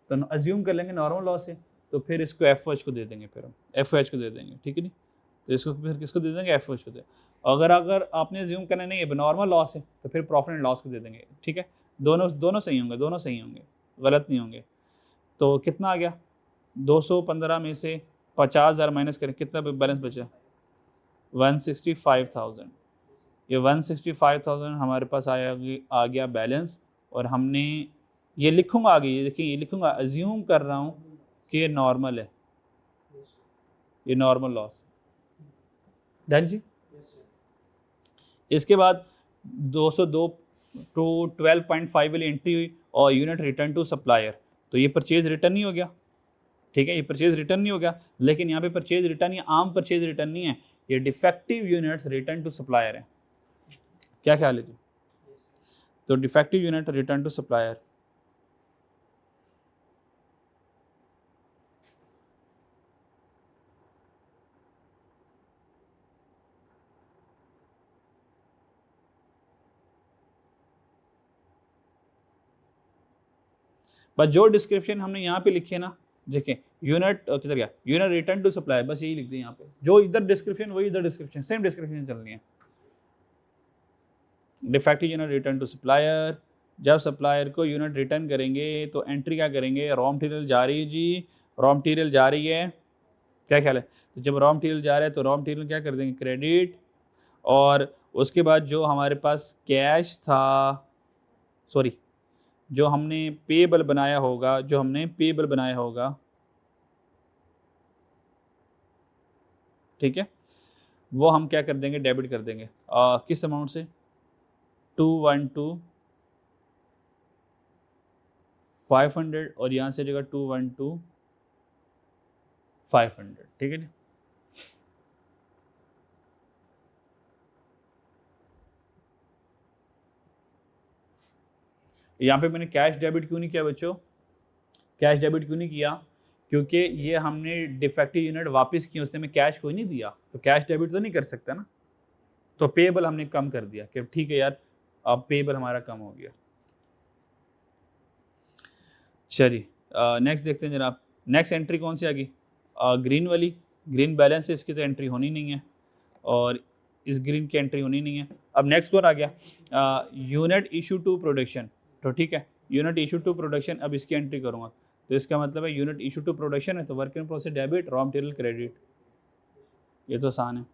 तो अज्यूम कर लेंगे नॉर्मल लॉस है, तो फिर इसको एफ को दे देंगे, फिर हम एफ को दे देंगे। ठीक है नहीं, तो इसको फिर किसको दे देंगे? एफ को दे। अगर अगर आपने अज्यूम करना नहीं है नॉर्मल लॉस है, तो फिर प्रॉफिट एंड लॉस को दे देंगे। ठीक है, दोनों दोनों सही होंगे, दोनों सही होंगे, गलत नहीं होंगे। तो कितना आ गया? 215 में से 50,000 माइनस करें, कितना बैलेंस बचा? 165,000। ये 165,000 हमारे पास आ गया बैलेंस, और हमने ये लिखूंगा आगे, ये देखिए, ये लिखूंगा, अज्यूम कर रहा हूँ कि ये नॉर्मल है, ये नॉर्मल लॉस। डन जी। इसके बाद 202 टू 12.5 वाली एंट्री हुई, और यूनिट रिटर्न टू सप्लायर, तो ये परचेज रिटर्न नहीं हो गया। ठीक है, ये परचेज रिटर्न नहीं हो गया, लेकिन यहाँ पे परचेज रिटर्न ये आम परचेज रिटर्न नहीं है, ये defective units return to supplier है। क्या ख्याल है जी? तो defective unit return to supplier, बस जो डिस्क्रिप्शन हमने यहाँ पे लिखी है ना, देखें, यूनिट किधर गया? यूनिट रिटर्न टू सप्लायर, बस यही लिख दें यहाँ पे, जो इधर डिस्क्रिप्शन वही इधर डिस्क्रिप्शन, सेम डिस्क्रिप्शन चलनी है। Defective unit return to supplier, जब सप्लायर को यूनिट रिटर्न करेंगे तो एंट्री क्या करेंगे? रॉ मटेरियल जा रही है जी, रॉ मटेरियल जा रही है, क्या ख्याल है? तो जब रॉ मटेरियल जा रहा है तो रॉ मटेरियल क्या कर देंगे? क्रेडिट, और उसके बाद जो हमारे पास कैश था, सॉरी, जो हमने पेबल बनाया होगा, जो हमने पेबल बनाया होगा, ठीक है, वो हम क्या कर देंगे? डेबिट कर देंगे। किस अमाउंट से? 212,500, और यहाँ से जगह 212,500। ठीक है जी। यहाँ पे मैंने कैश डेबिट क्यों नहीं किया बच्चों? कैश डेबिट क्यों नहीं किया? क्योंकि ये हमने डिफेक्टिव यूनिट वापस की, उसने हमें कैश कोई नहीं दिया, तो कैश डेबिट तो नहीं कर सकता ना। तो पेबल हमने कम कर दिया कि ठीक है यार, अब पेबल हमारा कम हो गया। चलिए नेक्स्ट देखते हैं जनाब। नेक्स्ट एंट्री कौन सी आ गई? ग्रीन वाली, ग्रीन बैलेंस है, इसकी तो एंट्री होनी नहीं है, और इस ग्रीन की एंट्री होनी नहीं है। अब नेक्स्ट कौन आ गया? यूनिट इशू टू प्रोडक्शन, तो ठीक है, यूनिट इशू टू प्रोडक्शन, अब इसकी एंट्री करूँगा, तो इसका मतलब है यूनिट इशू टू प्रोडक्शन है तो work in process debit, raw material credit. ये तो आसान है।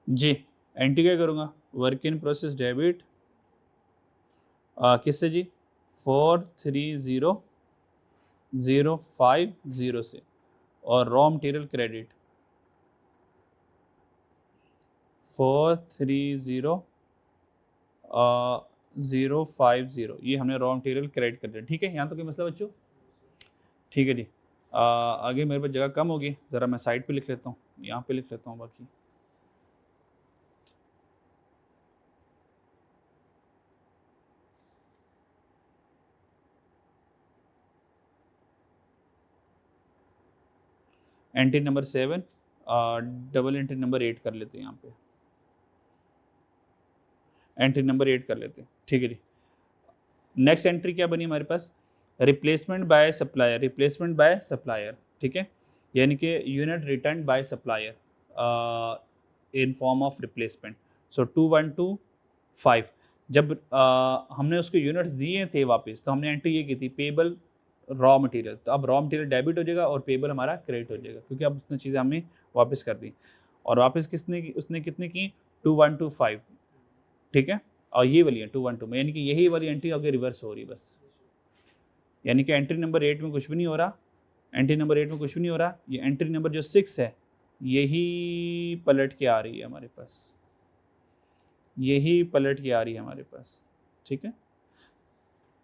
जी, एंटी क्या करूँगा, वर्क इन प्रोसेस डेबिट किससे जी, 430,050 से, और रॉ मटेरियल क्रेडिट 430,050, ये हमने रॉ मटेरियल क्रेडिट कर दिया। ठीक है, यहाँ तो कोई मसला बच्चों? ठीक है जी। आगे मेरे पास जगह कम होगी, ज़रा मैं साइड पे लिख लेता हूँ, यहाँ पे लिख लेता हूँ बाकी। Entry number 7, double entry number 8 कर लेते हैं यहाँ पे, एंट्री नंबर 8 कर लेते हैं। ठीक है जी। नेक्स्ट एंट्री क्या बनी हमारे पास, replacement by supplier, replacement by supplier. ठीक है, यानी कि unit return by supplier in form of replacement. So 2125, जब हमने उसको यूनिट्स दिए थे वापस तो हमने एंट्री ये की थी पेबल रॉ मटेरियल, तो अब रॉ मटेरियल डेबिट हो जाएगा और पेबल हमारा क्रेडिट हो जाएगा, क्योंकि अब उसने चीज़ें हमने वापस कर दी। और वापस किसने की, उसने कितने की, 2125। ठीक है, और ये वाली है 212 में, यानी कि यही वाली एंट्री आगे रिवर्स हो रही है बस, यानी कि एंट्री नंबर 8 में कुछ भी नहीं हो रहा, एंट्री नंबर 8 में कुछ भी नहीं हो रहा, ये एंट्री नंबर जो 6 है यही पलट के आ रही है हमारे पास, यही पलट के आ रही है हमारे पास। ठीक है,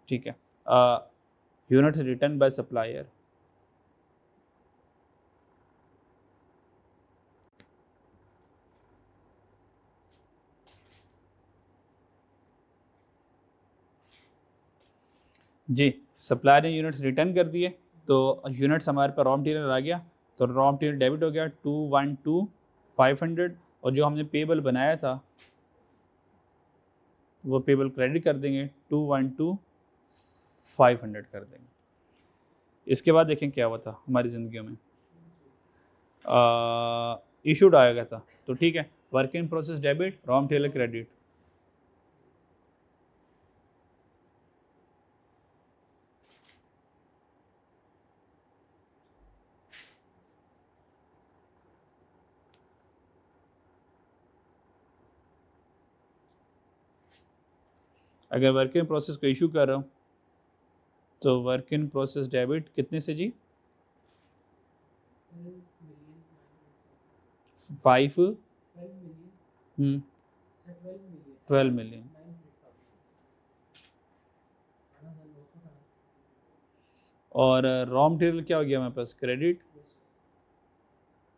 ठीक है। यूनिट रिटर्न बाय सप्लायर, जी, सप्लायर ने यूनिट्स रिटर्न कर दिए तो यूनिट्स हमारे पास रॉ मटेरियल आ गया, तो रॉ मटेरियल डेबिट हो गया 212,500, और जो हमने पेबल बनाया था वो पेबल क्रेडिट कर देंगे, 212,500 कर देंगे। इसके बाद देखें क्या हुआ था हमारी ज़िंदगी में, इशूड आ गया था, तो ठीक है, work in process debit, raw material credit. अगर वर्क इन प्रोसेस को इशू कर रहा हूँ तो वर्क इन प्रोसेस डेबिट कितने से जी, 12 मिलियन। और रॉ मटेरियल क्या हो गया हमारे पास, क्रेडिट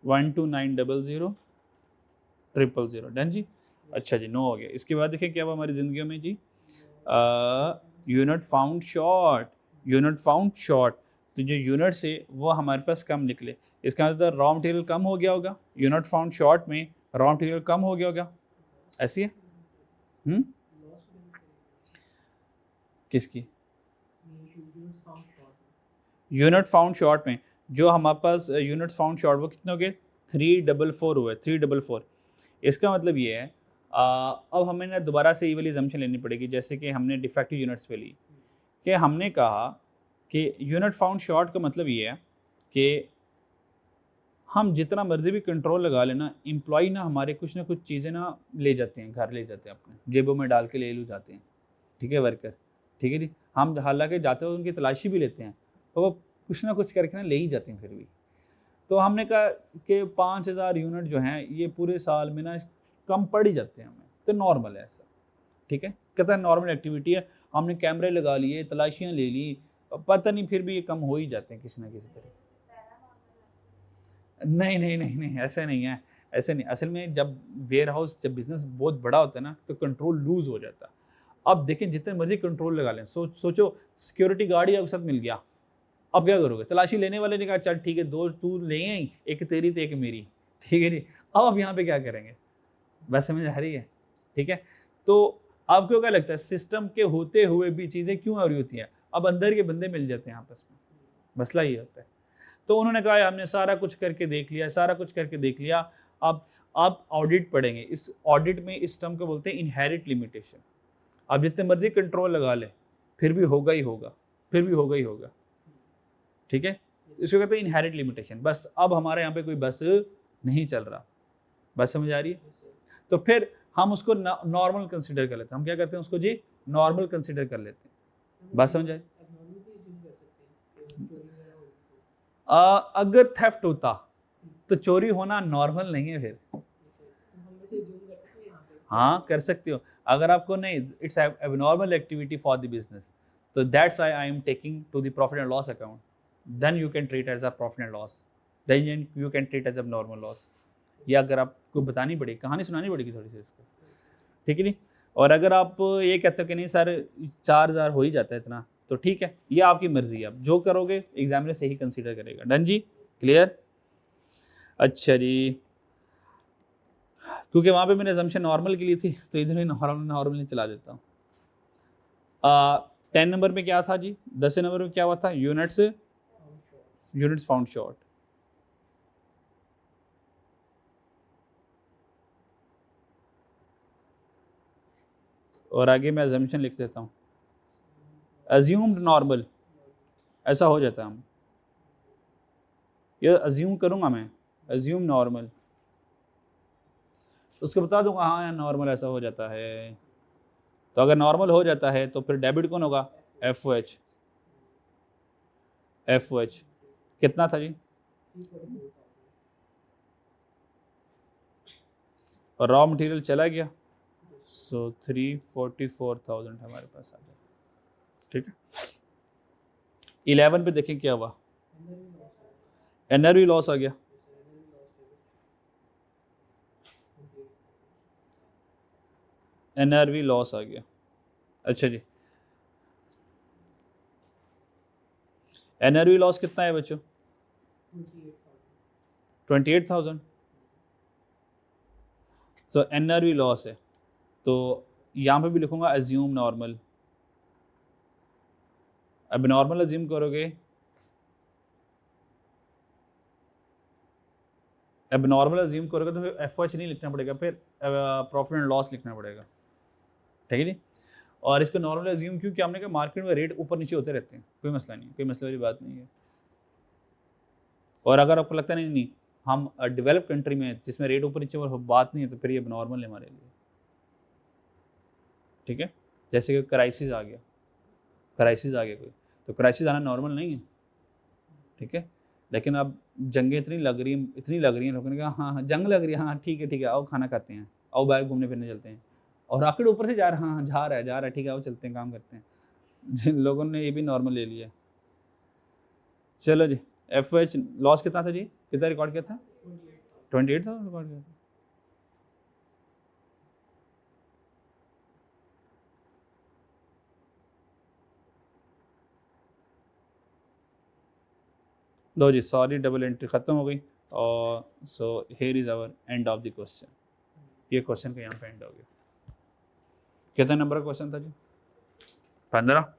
129,000,000 डन जी। अच्छा जी, 9 हो गया। इसके बाद देखिए क्या हुआ हमारी ज़िंदगी में जी, unit found short, unit found short, तो जो यूनिट्स है वो हमारे पास कम निकले, इसका मतलब रॉ मटेरियल कम हो गया होगा, यूनिट फाउंड शॉर्ट में रॉ मटेरियल कम हो गया होगा, ऐसी है। किसकी, यूनिट फाउंड शॉर्ट में जो हमारे पास यूनिट फाउंड शॉर्ट वो कितने हो गए, 344 हुए, 344। इसका मतलब ये है अब हमें ना दोबारा से ये वाली जम्पशन लेनी पड़ेगी, जैसे कि हमने डिफेक्टिव यूनिट्स पे ली, कि हमने कहा कि यूनिट फाउंड शॉर्ट का मतलब ये है कि हम जितना मर्जी भी कंट्रोल लगा लेना, एम्प्लॉय ना हमारे कुछ ना कुछ चीज़ें ना ले जाते हैं, घर ले जाते हैं, अपने जेबों में डाल के ले जाते हैं। ठीक है, वर्कर, ठीक है जी, हम हालांकि जाते हुए उनकी तलाशी भी लेते हैं, तो वो कुछ ना कुछ करके ना ले ही जाते हैं फिर भी। तो हमने कहा कि 5,000 यूनिट जो हैं ये पूरे साल में ना कम पड़ ही जाते हैं हमें, तो नॉर्मल है ऐसा। ठीक है, कहता है नॉर्मल एक्टिविटी है, हमने कैमरे लगा लिए, तलाशियाँ ले ली, पता नहीं फिर भी ये कम हो ही जाते हैं किसी ना किसी तरह। नहीं नहीं नहीं नहीं, ऐसे नहीं है, ऐसे नहीं। असल में जब वेयर हाउस, जब बिजनेस बहुत बड़ा होता है ना तो कंट्रोल लूज हो जाता है। अब देखें जितने मर्जी कंट्रोल लगा लें, सोचो सिक्योरिटी गार्ड ही आपके साथ मिल गया, अब क्या करोगे, तलाशी लेने वाले ने कहा चल ठीक है, 2 तू ले आई, एक तेरी तो एक मेरी, ठीक है जी, अब यहाँ पे क्या करेंगे, बस समझ आ रही है। ठीक है, तो आपको क्या लगता है सिस्टम के होते हुए भी चीज़ें क्यों हो रही होती हैं? अब अंदर के बंदे मिल जाते हैं आपस में, मसला ये होता है। तो उन्होंने कहा हमने सारा कुछ करके देख लिया, सारा कुछ करके देख लिया, अब आप ऑडिट पढ़ेंगे। इस ऑडिट में इस टर्म को बोलते हैं इनहेरिट लिमिटेशन। आप जितने मर्जी कंट्रोल लगा लें फिर भी होगा ही होगा, फिर भी होगा ही होगा, ठीक है। इसको कहते हैं इनहेरिट लिमिटेशन। बस अब हमारे यहाँ पे कोई बस नहीं चल रहा, बस समझ आ रही है? तो फिर हम उसको नॉर्मल कंसिडर कर लेते हैं। हम क्या करते हैं उसको जी, नॉर्मल कंसिडर कर लेते हैं। बात समझ आई? अगर थेफ्ट होता तो चोरी होना नॉर्मल नहीं है फिर। हाँ कर सकते हो। अगर आपको नहीं, it's abnormal activity for the business, तो that's why I am taking to the profit and loss account, then you can treat as a profit and loss, then you can treat as a normal loss. ये अगर आपको बतानी पड़ेगी, कहानी सुनानी पड़ेगी थोड़ी सी इसको, ठीक है नहीं। और अगर आप ये कहते हो कि नहीं सर 4000 हो ही जाता है इतना, तो ठीक है, ये आपकी मर्जी है, आप जो करोगे एग्जामिनर सही कंसीडर करेगा। डन जी, क्लियर? अच्छा जी, क्योंकि वहाँ पे मैंने असम्पशन नॉर्मल के लिए थी तो इधर ही नॉर्मली चला देता हूँ। 10 नंबर में क्या था जी, 10 नंबर में क्या हुआ था? Units found short. और आगे मैं असम्पशन लिख देता हूँ, अज्यूम्ड नॉर्मल, ऐसा हो जाता है। हम ये अज्यूम करूँगा मैं, अज्यूम नॉर्मल, उसको बता दूंगा हाँ यार नॉर्मल ऐसा हो जाता है। तो अगर नॉर्मल हो जाता है तो फिर डेबिट कौन होगा? FOH। FOH कितना था जी? और रॉ मटेरियल चला गया, सो 344,000 हमारे पास आ गया, ठीक है। 11 पे देखें क्या हुआ, एनआरवी लॉस आ गया। एनआरवी लॉस आ गया, अच्छा जी। एनआरवी लॉस कितना है बच्चों? 28,000। सो एनआरवी लॉस है, तो यहाँ पे भी लिखूंगा अज्यूम नॉर्मल। अब नॉर्मल अज्यूम करोगे, अब नॉर्मल अज्यूम करोगे तो फिर FOH नहीं लिखना पड़ेगा, फिर प्रॉफिट एंड लॉस लिखना पड़ेगा, ठीक है जी। और इसको नॉर्मल अज्यूम क्योंकि हमने कहा मार्केट में रेट ऊपर नीचे होते रहते हैं, कोई मसला नहीं, कोई मसले वाली बात नहीं है। और अगर आपको लगता नहीं हम डेवलप कंट्री में जिसमें रेट ऊपर नीचे बात नहीं है, तो फिर ये नॉर्मल है हमारे लिए, ठीक है। जैसे कि क्राइसिस आ गया, क्राइसिस आ गया कोई, तो क्राइसिस आना नॉर्मल नहीं है, ठीक है। लेकिन अब जंगें इतनी लग रही हैं, लोगों ने कहा हाँ हाँ जंग लग रही है, हाँ ठीक है आओ खाना खाते हैं, आओ बाहर घूमने फिरने चलते हैं, और रॉकेट ऊपर से जा रहा है, हाँ जा रहा है ठीक है आओ चलते हैं काम करते हैं। जिन लोगों ने ये भी नॉर्मल ले लिया। चलो जी, FOH लॉस कितना था जी, कितना रिकॉर्ड किया था? 28,000 रिकॉर्ड किया था। लो जी, सॉरी डबल एंट्री ख़त्म हो गई, और so here is our end of the question. ये क्वेश्चन का यहाँ पे एंड हो गया। कितना नंबर का क्वेश्चन था जी? 15।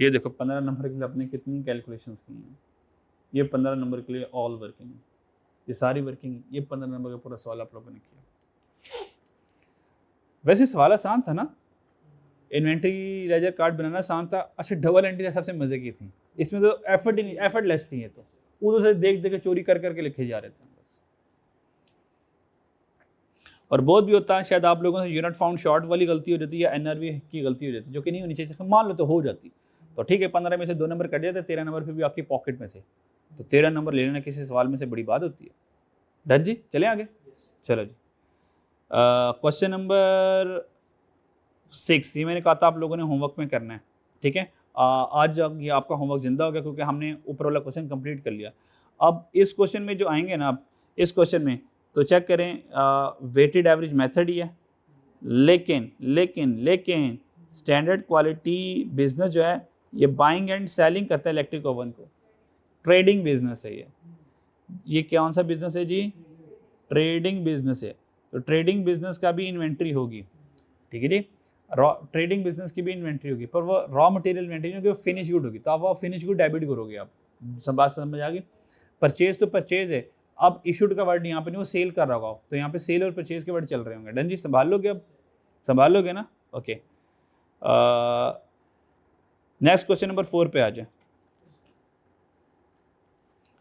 ये देखो 15 नंबर के लिए आपने कितनी कैलकुलेशन की हैं। ये 15 नंबर के लिए ऑल वर्किंग है, ये सारी वर्किंग, ये 15 नंबर का पूरा सवाल आप लोगों ने किया। वैसे सवाल आसान था ना, इन्वेंट्री लेजर कार्ड बनाना आसान था। अच्छा डबल एंट्री सबसे मज़े की थी, इसमें तो एफर्ट ही नहीं, एफर्टलेस थी ये तो, उधर से देख देख के चोरी कर करके लिखे जा रहे थे बस। और बहुत भी होता है शायद आप लोगों से यूनिट फाउंड शॉर्ट वाली गलती हो जाती है या एनआरवी की गलती हो जाती है, जो कि नहीं होनी चाहिए, मान लो तो हो जाती, तो ठीक है 15 में से 2 नंबर कट जाते, 13 नंबर फिर भी आपकी पॉकेट में थे, तो 13 नंबर ले लेना किसी सवाल में से बड़ी बात होती है। डन जी, चले आगे। चलो जी, क्वेश्चन नंबर 6, ये मैंने कहा था आप लोगों ने होमवर्क में करना है, ठीक है। आज ये आपका होमवर्क जिंदा हो गया क्योंकि हमने ऊपर वाला क्वेश्चन कंप्लीट कर लिया। अब इस क्वेश्चन में जो आएंगे ना, आप इस क्वेश्चन में तो चेक करें, वेटेड एवरेज मेथड ही है, लेकिन लेकिन लेकिन स्टैंडर्ड क्वालिटी बिजनेस जो है ये बाइंग एंड सेलिंग करता है इलेक्ट्रिक ओवन को, ट्रेडिंग बिजनेस है ये कौन सा बिजनेस है जी? ट्रेडिंग बिजनेस है, तो ट्रेडिंग बिजनेस का भी इन्वेंट्री होगी, ठीक है जी। रॉ ट्रेडिंग बिजनेस की भी इन्वेंट्री होगी, पर वो रॉ मटेरियल इन्वेंट्री नहीं होगी, वो फिनिश गुड होगी, तो आप वो फिनिश गुड डेबिट करोगे आप। सब बात समझ आ गई। परचेज तो परचेज है। अब इशूड का वर्ड यहाँ पे नहीं, वो सेल कर रहा होगा, तो यहाँ पे सेल और परचेज के वर्ड चल रहे होंगे। डन जी, संभाल लोगे अब, संभाल लोगे ना? ओके, नेक्स्ट क्वेश्चन नंबर 4 पे आ जाए।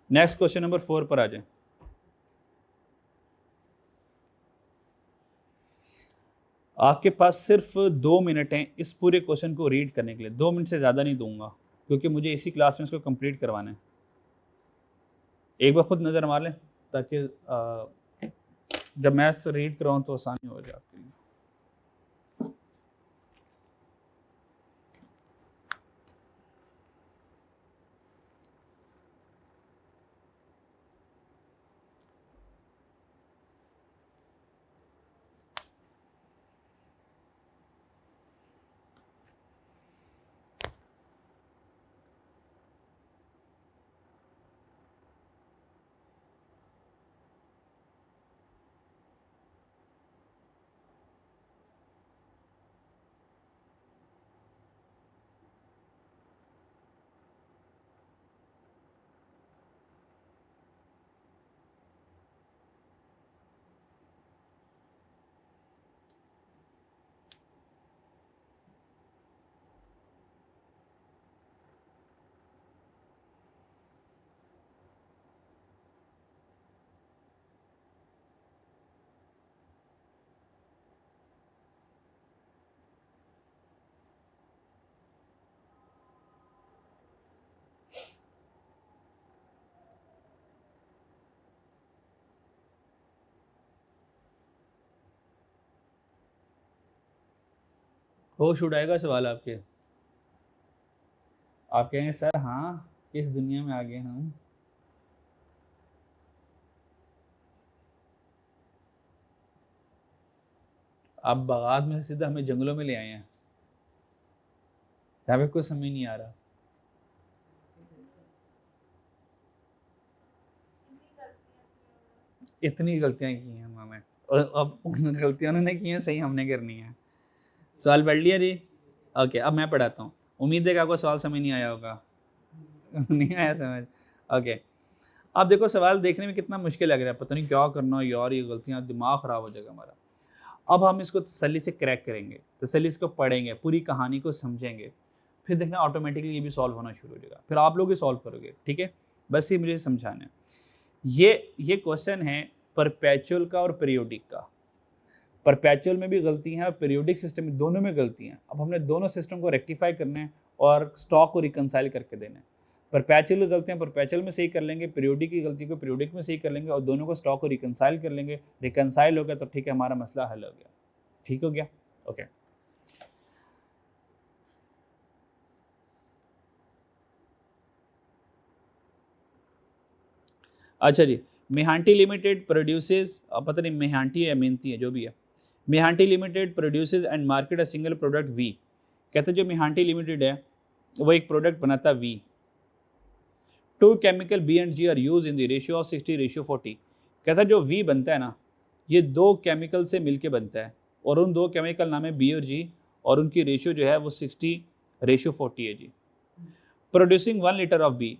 नेक्स्ट क्वेश्चन नंबर 4 पर आ जाए। आपके पास सिर्फ 2 मिनट हैं इस पूरे क्वेश्चन को रीड करने के लिए। 2 मिनट से ज़्यादा नहीं दूंगा, क्योंकि मुझे इसी क्लास में इसको कंप्लीट करवाना है। एक बार खुद नज़र मार लें, ताकि जब मैं रीड कराऊँ तो आसानी हो जाए आपके लिए। होश उड़ाएगा सवाल आपके। आप कहेंगे सर हाँ, किस दुनिया में आ गए हम। आप बागात में सीधा हमें जंगलों में ले आए हैं, यहाँ पे कुछ समझ नहीं आ रहा। इतनी गलतियां की हैं हमें, और अब उन गलतियों उन्होंने की हैं, सही हमने करनी है। सवाल पढ़ लिया जी? ओके, अब मैं पढ़ाता हूँ। उम्मीद है कि आपको सवाल समझ नहीं आया होगा। नहीं आया समझ? ओके, अब देखो सवाल देखने में कितना मुश्किल लग रहा है, पता नहीं क्या करना है यार, ये गलतियाँ, दिमाग ख़राब हो जाएगा हमारा। अब हम इसको तसल्ली से क्रैक करेंगे, तसल्ली से पढ़ेंगे, पूरी कहानी को समझेंगे, फिर देखना ऑटोमेटिकली ये भी सॉल्व होना शुरू हो जाएगा, फिर आप लोग भी सॉल्व करोगे। ठीक है, बस ये मुझे समझाना है। ये क्वेश्चन है परपेचुअल का और पीरियोडिक का। परपेचुअल में भी गलती है और पीरियोडिक सिस्टम में, दोनों में गलती है। अब हमने दोनों सिस्टम को रेक्टिफाई करना है और स्टॉक को रिकनसाइल करके देना है। परपेचुअल की गलतियाँ परपेचुअल में सही कर लेंगे, पीरियोडिक की गलती को पीरियोडिक में सही कर लेंगे, और दोनों को स्टॉक को रिकनसाइल कर लेंगे। रिकनसाइल हो गया तो ठीक है, हमारा मसला हल हो गया। ठीक हो गया? ओके, अच्छा जी। मेहांटी लिमिटेड प्रोड्यूसेस, पता नहीं मेहांटी है मेहनती है जो भी है, मेहांटी limited produces and market a single product वी। कहते हैं जो मेहांटी लिमिटेड है वो एक प्रोडक्ट बनाता V. Two chemical B and G are use in the ratio of 60:40। कहता है जो वी बनता है ना, ये 2 केमिकल से मिलके बनता है, और उन 2 केमिकल नाम है बी और जी, और उनकी रेशियो जो है वो 60:40 है जी। Producing 1 litre of B.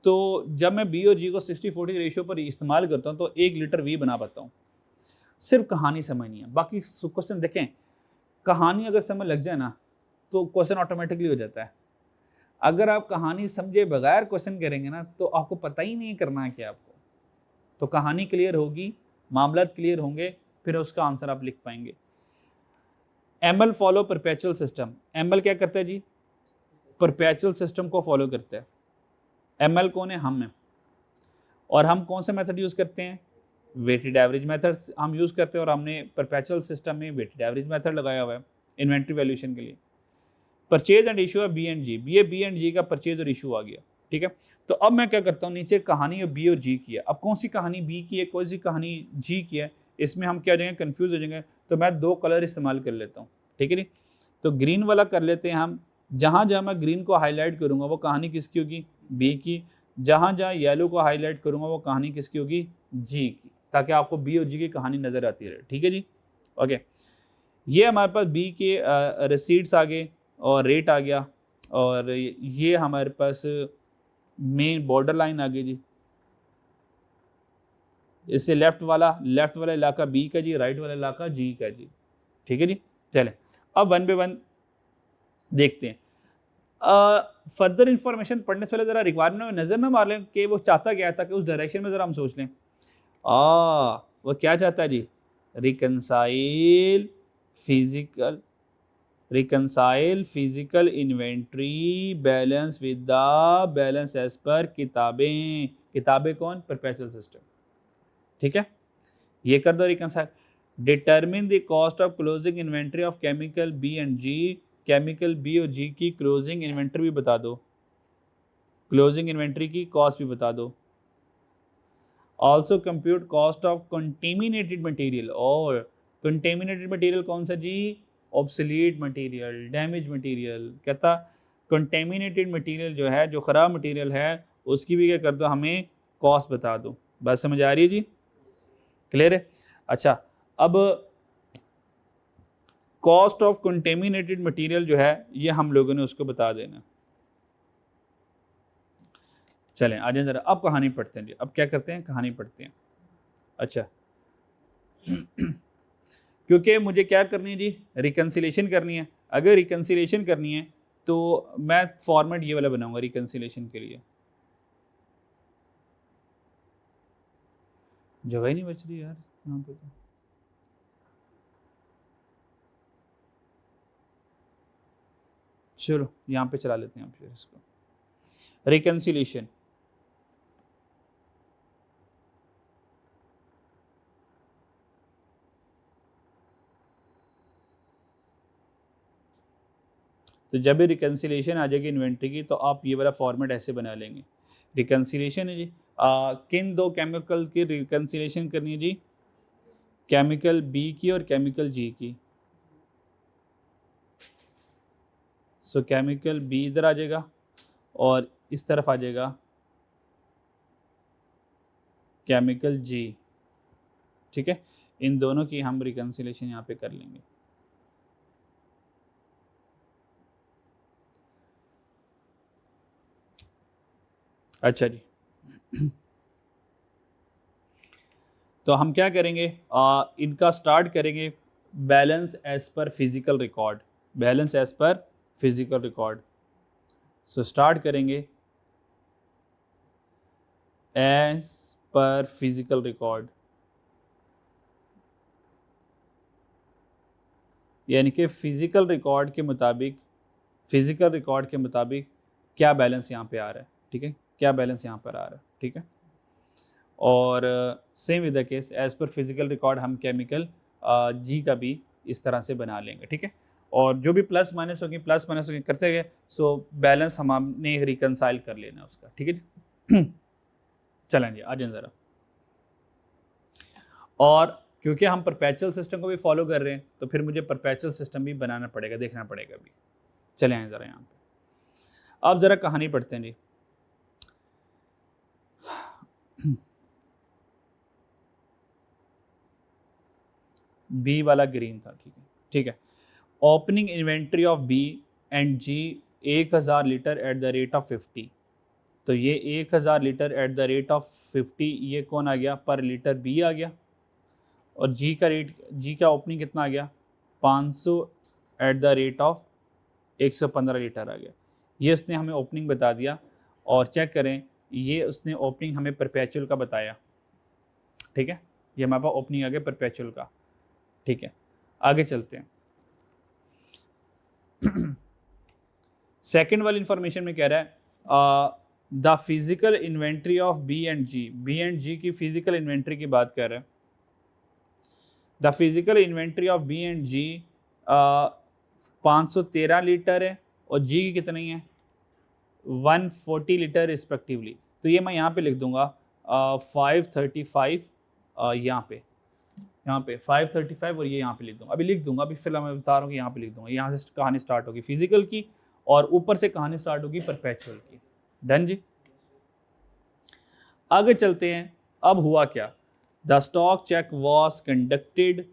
तो जब मैं बी और जी को 60:40 रेशियो पर इस्तेमाल करता हूँ तो 1 लीटर वी बना पाता हूँ। सिर्फ कहानी समझनी है, बाकी क्वेश्चन देखें, कहानी अगर समझ लग जाए ना तो क्वेश्चन ऑटोमेटिकली हो जाता है। अगर आप कहानी समझे बगैर क्वेश्चन करेंगे ना तो आपको पता ही नहीं करना है क्या आपको। तो कहानी क्लियर होगी, मामलात क्लियर होंगे, फिर उसका आंसर आप लिख पाएंगे। ML follow perpetual system. ML क्या करता है जी? परपेचुअल सिस्टम को फॉलो करता है। एमएल कौन है? हम हैं। और हम कौन सा मेथड यूज़ करते हैं? वेटेड एवरेज मेथड हम यूज़ करते हैं, और हमने परपेचुअल सिस्टम में वेटेड एवरेज मेथड लगाया हुआ है इन्वेंट्री वैल्यूएशन के लिए। परचेज एंड इशू है B and G, B and G का परचेज और इशू आ गया। ठीक है, तो अब मैं क्या करता हूँ, नीचे कहानी बी और जी की है। अब कौन सी कहानी बी की है, कौन सी कहानी जी की है, इसमें हम क्या हो जाएंगे, कन्फ्यूज हो जाएंगे। तो मैं 2 कलर इस्तेमाल कर लेता हूँ। ठीक है नी, तो ग्रीन वाला कर लेते हैं हम। जहाँ जहाँ मैं ग्रीन को हाईलाइट करूँगा वो कहानी किसकी होगी? बी की। जहाँ जहाँ येलो को हाईलाइट करूँगा वो कहानी किसकी होगी? जी की, ताकि आपको बी और जी की कहानी नज़र आती रहे। ठीक है जी, ओके। ये हमारे पास बी के रिसीट्स आ गए और रेट आ गया, और ये हमारे पास मेन बॉर्डर लाइन आ गई जी। इससे लेफ्ट वाला इलाका बी का जी, राइट वाला इलाका जी का जी। ठीक है जी। चलें अब वन बाय वन देखते हैं। फर्दर इंफॉर्मेशन पढ़ने से पहले ज़रा रिक्वायरमेंट में नज़र ना मार लें कि वो चाहता क्या था, कि उस डायरेक्शन में ज़रा हम सोच लें। वो क्या चाहता है जी? Reconcile physical inventory balance with the balance as per किताबें कौन? Perpetual system. ठीक है, ये कर दो reconcile. Determine the cost of closing inventory of chemical B and G. Chemical B और जी की क्लोजिंग इन्वेंट्री भी बता दो, क्लोजिंग इन्वेंट्री की कॉस्ट भी बता दो। Also compute cost of contaminated material. और कंटेमिनेटेड मटेरियल कौन सा जी? Obsolete material, damage material. कहता कंटेमिनेटेड मटेरियल जो है, जो ख़राब मटेरियल है, उसकी भी क्या कर दो, हमें कॉस्ट बता दो। बात समझ आ रही है जी? क्लियर है? अच्छा, अब कॉस्ट ऑफ कंटेमिनेटेड मटेरियल जो है, ये हम लोगों ने उसको बता देना। चलें आ जाए ज़रा, अब कहानी पढ़ते हैं जी। अब क्या करते हैं, कहानी पढ़ते हैं। अच्छा क्योंकि मुझे क्या करनी है जी? रिकन्सिलेशन करनी है। अगर रिकन्सिलेशन करनी है तो मैं फॉर्मेट ये वाला बनाऊंगा रिकन्सिलेशन के लिए। जगह ही नहीं बच रही यार यहाँ पे तो। चलो यहाँ पे चला लेते हैं फिर इसको, रिकन्सिलेशन। तो जब भी रिकन्सिलेशन आ जाएगी इन्वेंट्री की, तो आप ये वाला फॉर्मेट ऐसे बना लेंगे। रिकन्सिलेशन है जी, किन दो केमिकल की रिकन्सिलेशन करनी है जी? केमिकल बी की और केमिकल जी की। सो केमिकल बी इधर आ जाएगा और इस तरफ आ जाएगा केमिकल जी। ठीक है, इन दोनों की हम रिकन्सिलेशन यहाँ पे कर लेंगे। अच्छा जी तो हम क्या करेंगे, इनका स्टार्ट करेंगे balance as per physical record. Balance as per physical record. So start करेंगे एज पर फिजिकल रिकॉर्ड, यानी कि फिजिकल रिकॉर्ड के मुताबिक क्या बैलेंस यहाँ पे आ रहा है। ठीक है, क्या बैलेंस यहाँ पर आ रहा है। ठीक है, और same with the case as per physical record हम केमिकल जी का भी इस तरह से बना लेंगे। ठीक है, और जो भी प्लस माइनस होगी करते गए, सो बैलेंस हमने रिकनसाइल कर लेना उसका। ठीक है जी चलें जी, आ जाए ज़रा। और क्योंकि हम परपेचुअल सिस्टम को भी फॉलो कर रहे हैं, तो फिर मुझे परपेचुअल सिस्टम भी बनाना पड़ेगा, देखना पड़ेगा भी। चले आए ज़रा यहाँ पे। अब ज़रा कहानी पढ़ते हैं जी। बी वाला ग्रीन था। ठीक है, ठीक है। Opening inventory of B and G 1000 litre at the rate of 50। तो ये 1000 litre at the rate of 50, ये कौन आ गया? पर लीटर बी आ गया। और जी का ओपनिंग कितना आ गया? 500 at the rate of 115 litre आ गया। ये उसने हमें ओपनिंग बता दिया। और चेक करें, ये उसने ओपनिंग हमें परपेचुअल का बताया। ठीक है, ये हमारे पास ओपनिंग आ गया परपेचुअल का। ठीक है, आगे चलते हैं। सेकेंड वाली इंफॉर्मेशन में कह रहा है the physical inventory of B and G की फिजिकल इन्वेंट्री की बात कर रहे हैं। The physical inventory of B and G 513 litre है, और जी की कितनी है? 140 लीटर रिस्पेक्टिवली। तो ये मैं यहाँ पे लिख दूंगा 535, यहाँ पे 535, और ये यहाँ पे लिख दूंगा। अभी लिख दूंगा, अभी फिलहाल मैं बता रहा हूँ कि यहाँ पे लिख दूंगा। यहाँ से कहानी स्टार्ट होगी फिजिकल की, और ऊपर से कहानी स्टार्ट होगी परपेचुअल की। डन जी, आगे चलते हैं। अब हुआ क्या? The stock check was conducted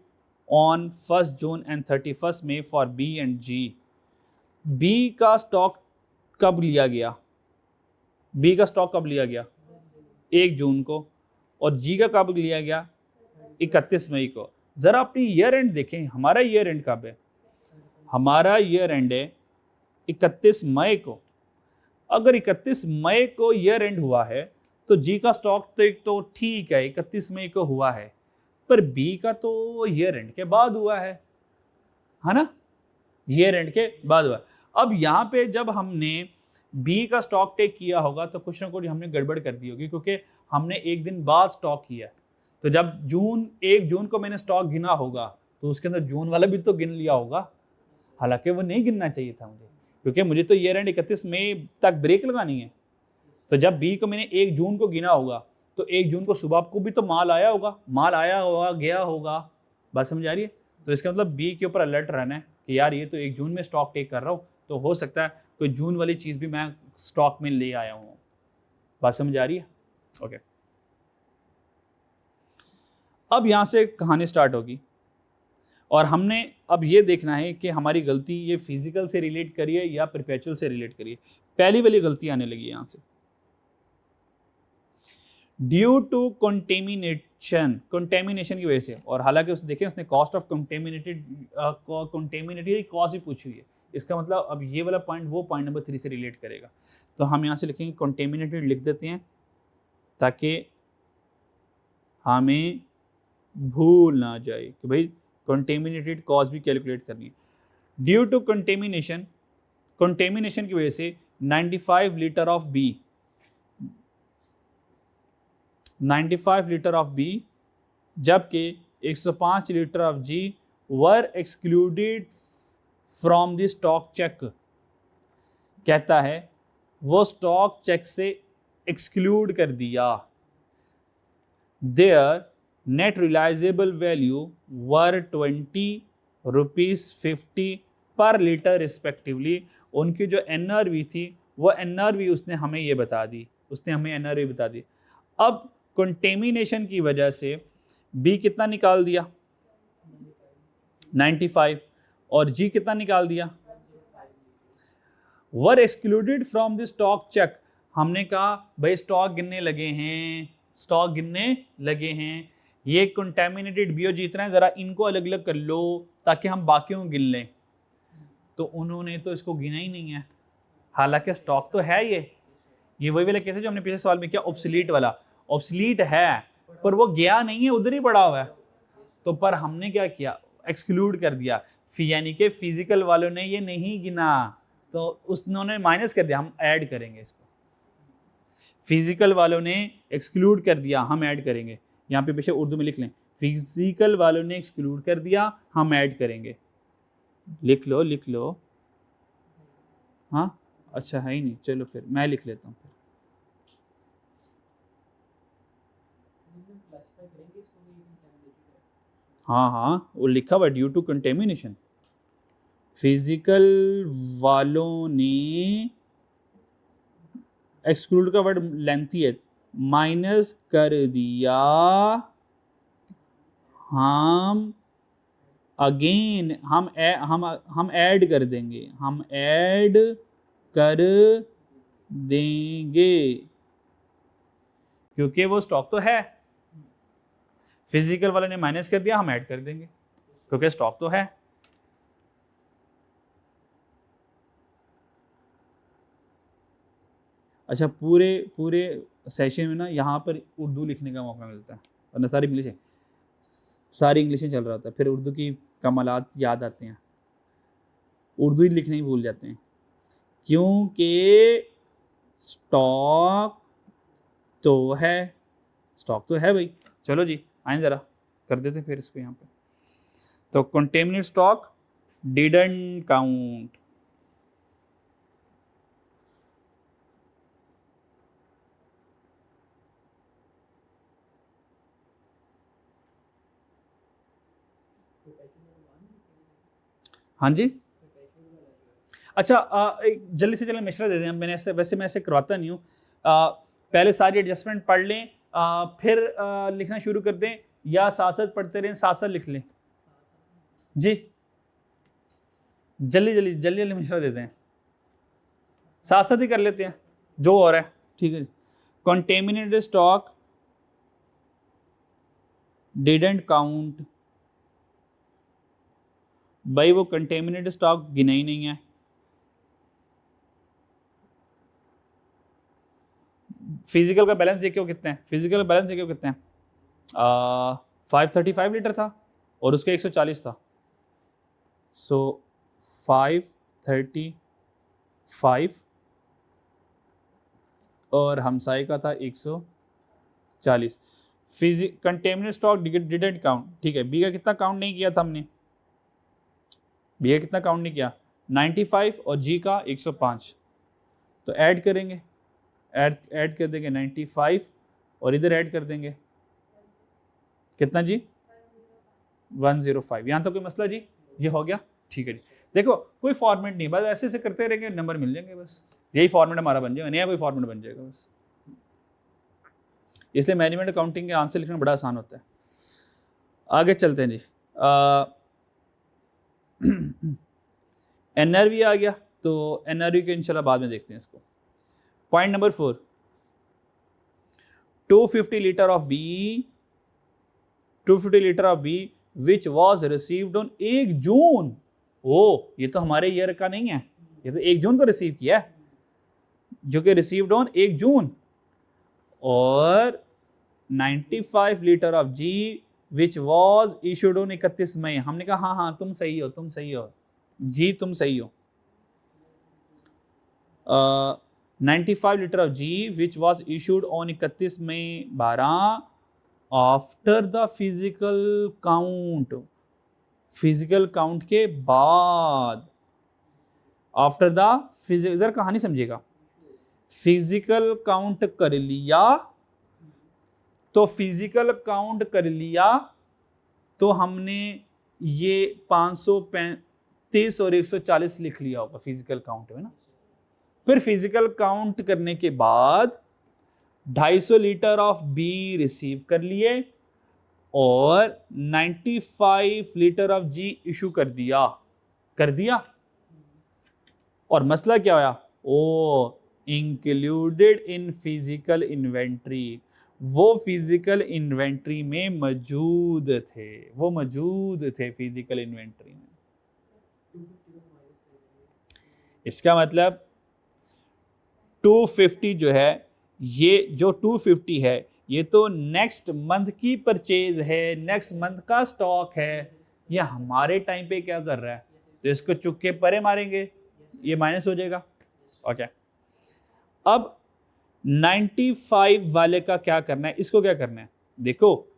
on 1 June and 31 May for B and G. B का स्टॉक कब लिया गया? बी का स्टॉक कब लिया गया? 1 जून को। और जी का कब लिया गया? 31 मई को। ज़रा अपनी ईयर एंड देखें, हमारा ईयर एंड कब है? हमारा ईयर एंड है 31 मई को। अगर 31 मई को ईयर एंड हुआ है तो जी का स्टॉक तो ठीक है 31 मई को हुआ है, पर बी का तो ईयर एंड के बाद हुआ है ना? ईयर एंड के बाद हुआ। अब यहाँ पे जब हमने बी का स्टॉक टेक किया होगा तो कुछ ना कुछ हमने गड़बड़ कर दी होगी, क्योंकि हमने एक दिन बाद स्टॉक किया। तो जब 1 जून को मैंने स्टॉक गिना होगा तो उसके अंदर जून वाला भी तो गिन लिया होगा, हालांकि वो नहीं गिनना चाहिए था मुझे, क्योंकि मुझे तो ईयर एंड 31 मई तक ब्रेक लगानी है। तो जब बी को मैंने 1 जून को गिना होगा तो 1 जून को सुबह को भी तो माल आया होगा, गया होगा। बात समझ आ रही है? तो इसका मतलब बी के ऊपर अलर्ट रहना है कि यार ये तो 1 जून में स्टॉक टेक कर रहा हूँ, तो हो सकता है कोई जून वाली चीज़ भी मैं स्टॉक में ले आया हूँ। बात समझ आ रही है? ओके। अब यहाँ से कहानी स्टार्ट होगी और हमने अब ये देखना है कि हमारी गलती ये फिजिकल से रिलेट करिए या परपेचुअल से रिलेट करिए। पहली वाली गलती आने लगी यहाँ से, ड्यू टू कंटेमिनेशन की वजह से। और हालांकि उसने देखें उसने कॉस्ट ऑफ कंटेमिनेटेड कॉस्ट भी पूछी हुई है। इसका मतलब अब ये वाला पॉइंट वो पॉइंट नंबर 3 से रिलेट करेगा। तो हम यहाँ से लिखेंगे कंटेमिनेटेड लिख देते हैं ताकि हमें भूल ना जाए कि भाई कंटेमिनेटेड कॉस्ट भी कैलकुलेट करनी है। ड्यू टू कंटेमिनेशन की वजह से 95 litre of B 95 litre of B जबकि 105 litre of G were excluded from the stock check. कहता है वो स्टॉक चेक से एक्सक्लूड कर दिया। Their net realisable value were 20 rupees 50 per litre respectively. उनकी जो NRV थी वो NRV उसने हमें ये बता दी, अब कंटेमिनेशन की वजह से बी कितना निकाल दिया? 95। और जी कितना निकाल दिया? Were excluded from the stock check. हमने कहा भाई स्टॉक गिनने लगे हैं, ये कंटेमिनेटेड बी और जी इतना है, जरा इनको अलग अलग कर लो ताकि हम बाकियों को गिन लें। तो उन्होंने तो इसको गिना ही नहीं है, हालांकि स्टॉक तो है। ये वही वाला केस है जो हमने पिछले सवाल में किया, ऑब्सोलीट वाला। ऑब्सोलीट है पर वो गया नहीं है, उधर ही पड़ा हुआ है। तो पर हमने क्या किया? एक्सक्लूड कर दिया, यानी कि फिजिकल वालों ने ये नहीं गिना तो उन्होंने माइनस कर दिया, हम ऐड करेंगे इसको। फिजिकल वालों ने एक्सक्लूड कर दिया, हम ऐड करेंगे। यहाँ पे पीछे उर्दू में लिख लें, फिजिकल वालों ने एक्सक्लूड कर दिया, हम ऐड करेंगे। लिख लो। हाँ अच्छा है ही नहीं, चलो फिर मैं लिख लेता हूँ। हाँ वो लिखा हुआ ड्यू टू कंटेमिनेशन। फिजिकल वालों ने एक्सक्लूड का वर्ड लेंथी है, माइनस कर दिया, हम अगेन हम ऐड कर देंगे, क्योंकि वो स्टॉक तो है। फिजिकल वाले ने माइनस कर दिया, हम ऐड कर देंगे क्योंकि स्टॉक तो है। अच्छा पूरे सेशन में ना यहाँ पर उर्दू लिखने का मौका मिलता है, वरना सारी इंग्लिश में चल रहा होता है, फिर उर्दू की कमालात याद आते हैं, उर्दू ही लिखने ही भूल जाते हैं, क्योंकि स्टॉक तो है भाई। चलो जी आए ज़रा कर देते फिर इसको यहाँ पे। तो कंटेमिनेटेड स्टॉक डिडंट काउंट। हाँ जी अच्छा जल्दी से जल्दी मशवरा दे दें। मैं ऐसे करवाता नहीं हूँ। पहले सारी एडजस्टमेंट पढ़ लें, फिर लिखना शुरू कर दें, या साथ साथ पढ़ते रहें, साथ साथ लिख लें। जी जल्दी जल्दी जल्दी जल्दी मशवरा देते हैं, साथ साथ ही कर लेते हैं जो हो रहा है, ठीक है। कंटेमिनेटेड स्टॉक डिडंट काउंट, भाई वो कंटेमिनेटेड स्टॉक गिना ही नहीं है। फिजिकल का बैलेंस देखिए कितने हैं, फिजिकल का बैलेंस देखिए कितने हैं, 535 लीटर था और उसके 140 था, सो 535 और हमसाई का था 140। कंटेमिनेट स्टॉक डिडंट काउंट, ठीक है। बी का कितना काउंट नहीं किया था हमने, बी का कितना काउंट नहीं किया, 95 और जी का 105, तो ऐड करेंगे, ऐड कर देंगे 95 और इधर ऐड कर देंगे कितना जी, 105। यहाँ तो कोई मसला जी, ये हो गया, ठीक है जी। देखो कोई फॉर्मेट नहीं, बस ऐसे ऐसे करते रहेंगे, नंबर मिल जाएंगे, बस यही फॉर्मेट हमारा बन जाएगा, नया कोई फॉर्मेट बन जाएगा बस। इसलिए मैनेजमेंट अकाउंटिंग के आंसर लिखना बड़ा आसान होता है। आगे चलते हैं जी। एनआरवी आ गया, तो एनआरवी के इंशाल्लाह बाद में देखते हैं इसको। Point number 4, 250 litre of B, 250 litre of B which was received on 1 June. ओ ये तो हमारे ईयर का नहीं है, ये तो 1 जून को रिसीव किया है, जो कि रिसीव्ड ऑन 1 जून, और 95 litre of G which was issued on 31 May. हमने कहा हाँ हाँ तुम सही हो, तुम सही हो जी, तुम सही हो। 95 litre of G which was issued on 31 May 12 after the physical count, physical count के बाद, आफ्टर द फिजिकल, जरा कहानी समझिएगा, फिजिकल काउंट कर लिया, तो फिजिकल काउंट कर लिया तो हमने ये 535 और 140 लिख लिया होगा फिजिकल काउंट में ना। फिर फिजिकल काउंट करने के बाद 250 लीटर ऑफ बी रिसीव कर लिए और 95 लीटर ऑफ जी इशू कर दिया। और मसला क्या होया, ओ इंक्लूडेड इन फिजिकल इन्वेंट्री, वो फिजिकल इन्वेंट्री में मौजूद थे, वो मौजूद थे फिजिकल इन्वेंट्री में। इसका मतलब 250 जो है, ये जो 250 है ये तो नेक्स्ट मंथ की परचेज है, नेक्स्ट मंथ का स्टॉक है, ये हमारे टाइम पे क्या कर रहा है, तो इसको चुक के परे मारेंगे, ये माइनस हो जाएगा। ओके, अब 95 वाले का क्या करना है, इसको क्या करना है, देखो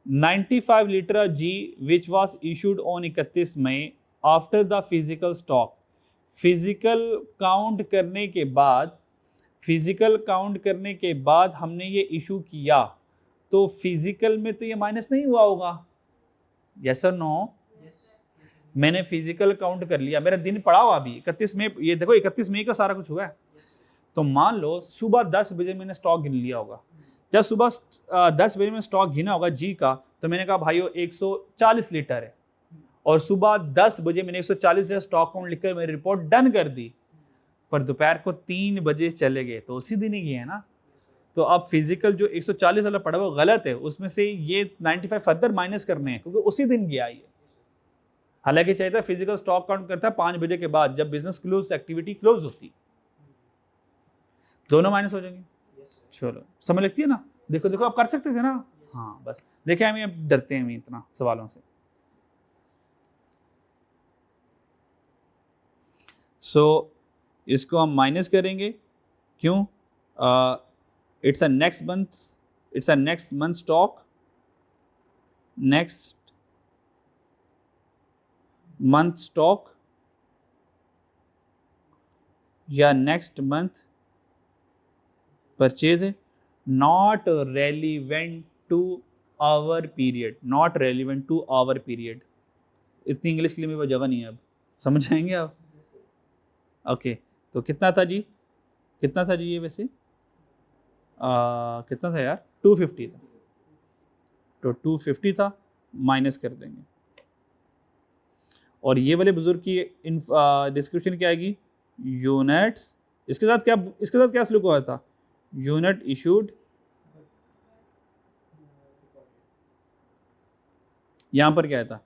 95 litre G which was issued on 31 May after the physical stock, physical count करने के बाद, फिजिकल काउंट करने के बाद हमने ये इशू किया, तो फिजिकल में तो ये माइनस नहीं हुआ होगा, यस और नो? मैंने फिजिकल काउंट कर लिया, मेरा दिन पड़ा हुआ अभी 31 मई, ये देखो 31 मई का सारा कुछ हुआ है। तो मान लो सुबह 10 बजे मैंने स्टॉक गिन लिया होगा, जब सुबह 10 बजे में स्टॉक गिना होगा जी का, तो मैंने कहा भाइयों 140 लीटर है, और सुबह 10 बजे मैंने 140 लीटर स्टॉक काउंट लिखकर मेरी रिपोर्ट डन कर दी, पर दोपहर को 3 बजे चले गए, तो उसी दिन ही गए ना। तो अब फिजिकल जो 140 वाला पड़ा वो गलत है, उसमें से ये 95 फर्दर माइनस करने हैं, क्योंकि उसी दिन गया ये। हालांकि चाहिए था फिजिकल स्टॉक काउंट करता है 5 बजे के बाद, जब बिजनेस क्लोज, एक्टिविटी क्लोज होती, दोनों माइनस हो जाएंगे। चलो समझ लगती है ना, देखो देखो आप कर सकते थे ना, हाँ बस देखे हम ये डरते हैं इतना सवालों से। सो इसको हम माइनस करेंगे, क्यों, it's a next month, it's a next month stock, next month stock या नेक्स्ट मंथ परचेज है, not relevant to our period, not relevant to our period. इतनी इंग्लिश के लिए मेरे पास जगह नहीं है, अब समझ आएंगे आप। ओके, तो कितना था जी, कितना था जी ये वैसे, कितना था यार, 250 था, तो 250 था, माइनस कर देंगे। और ये वाले बुजुर्ग की डिस्क्रिप्शन क्या आएगी, यूनिट्स, इसके साथ क्या सलूक हुआ था, यूनिट इशूड, यहाँ पर क्या था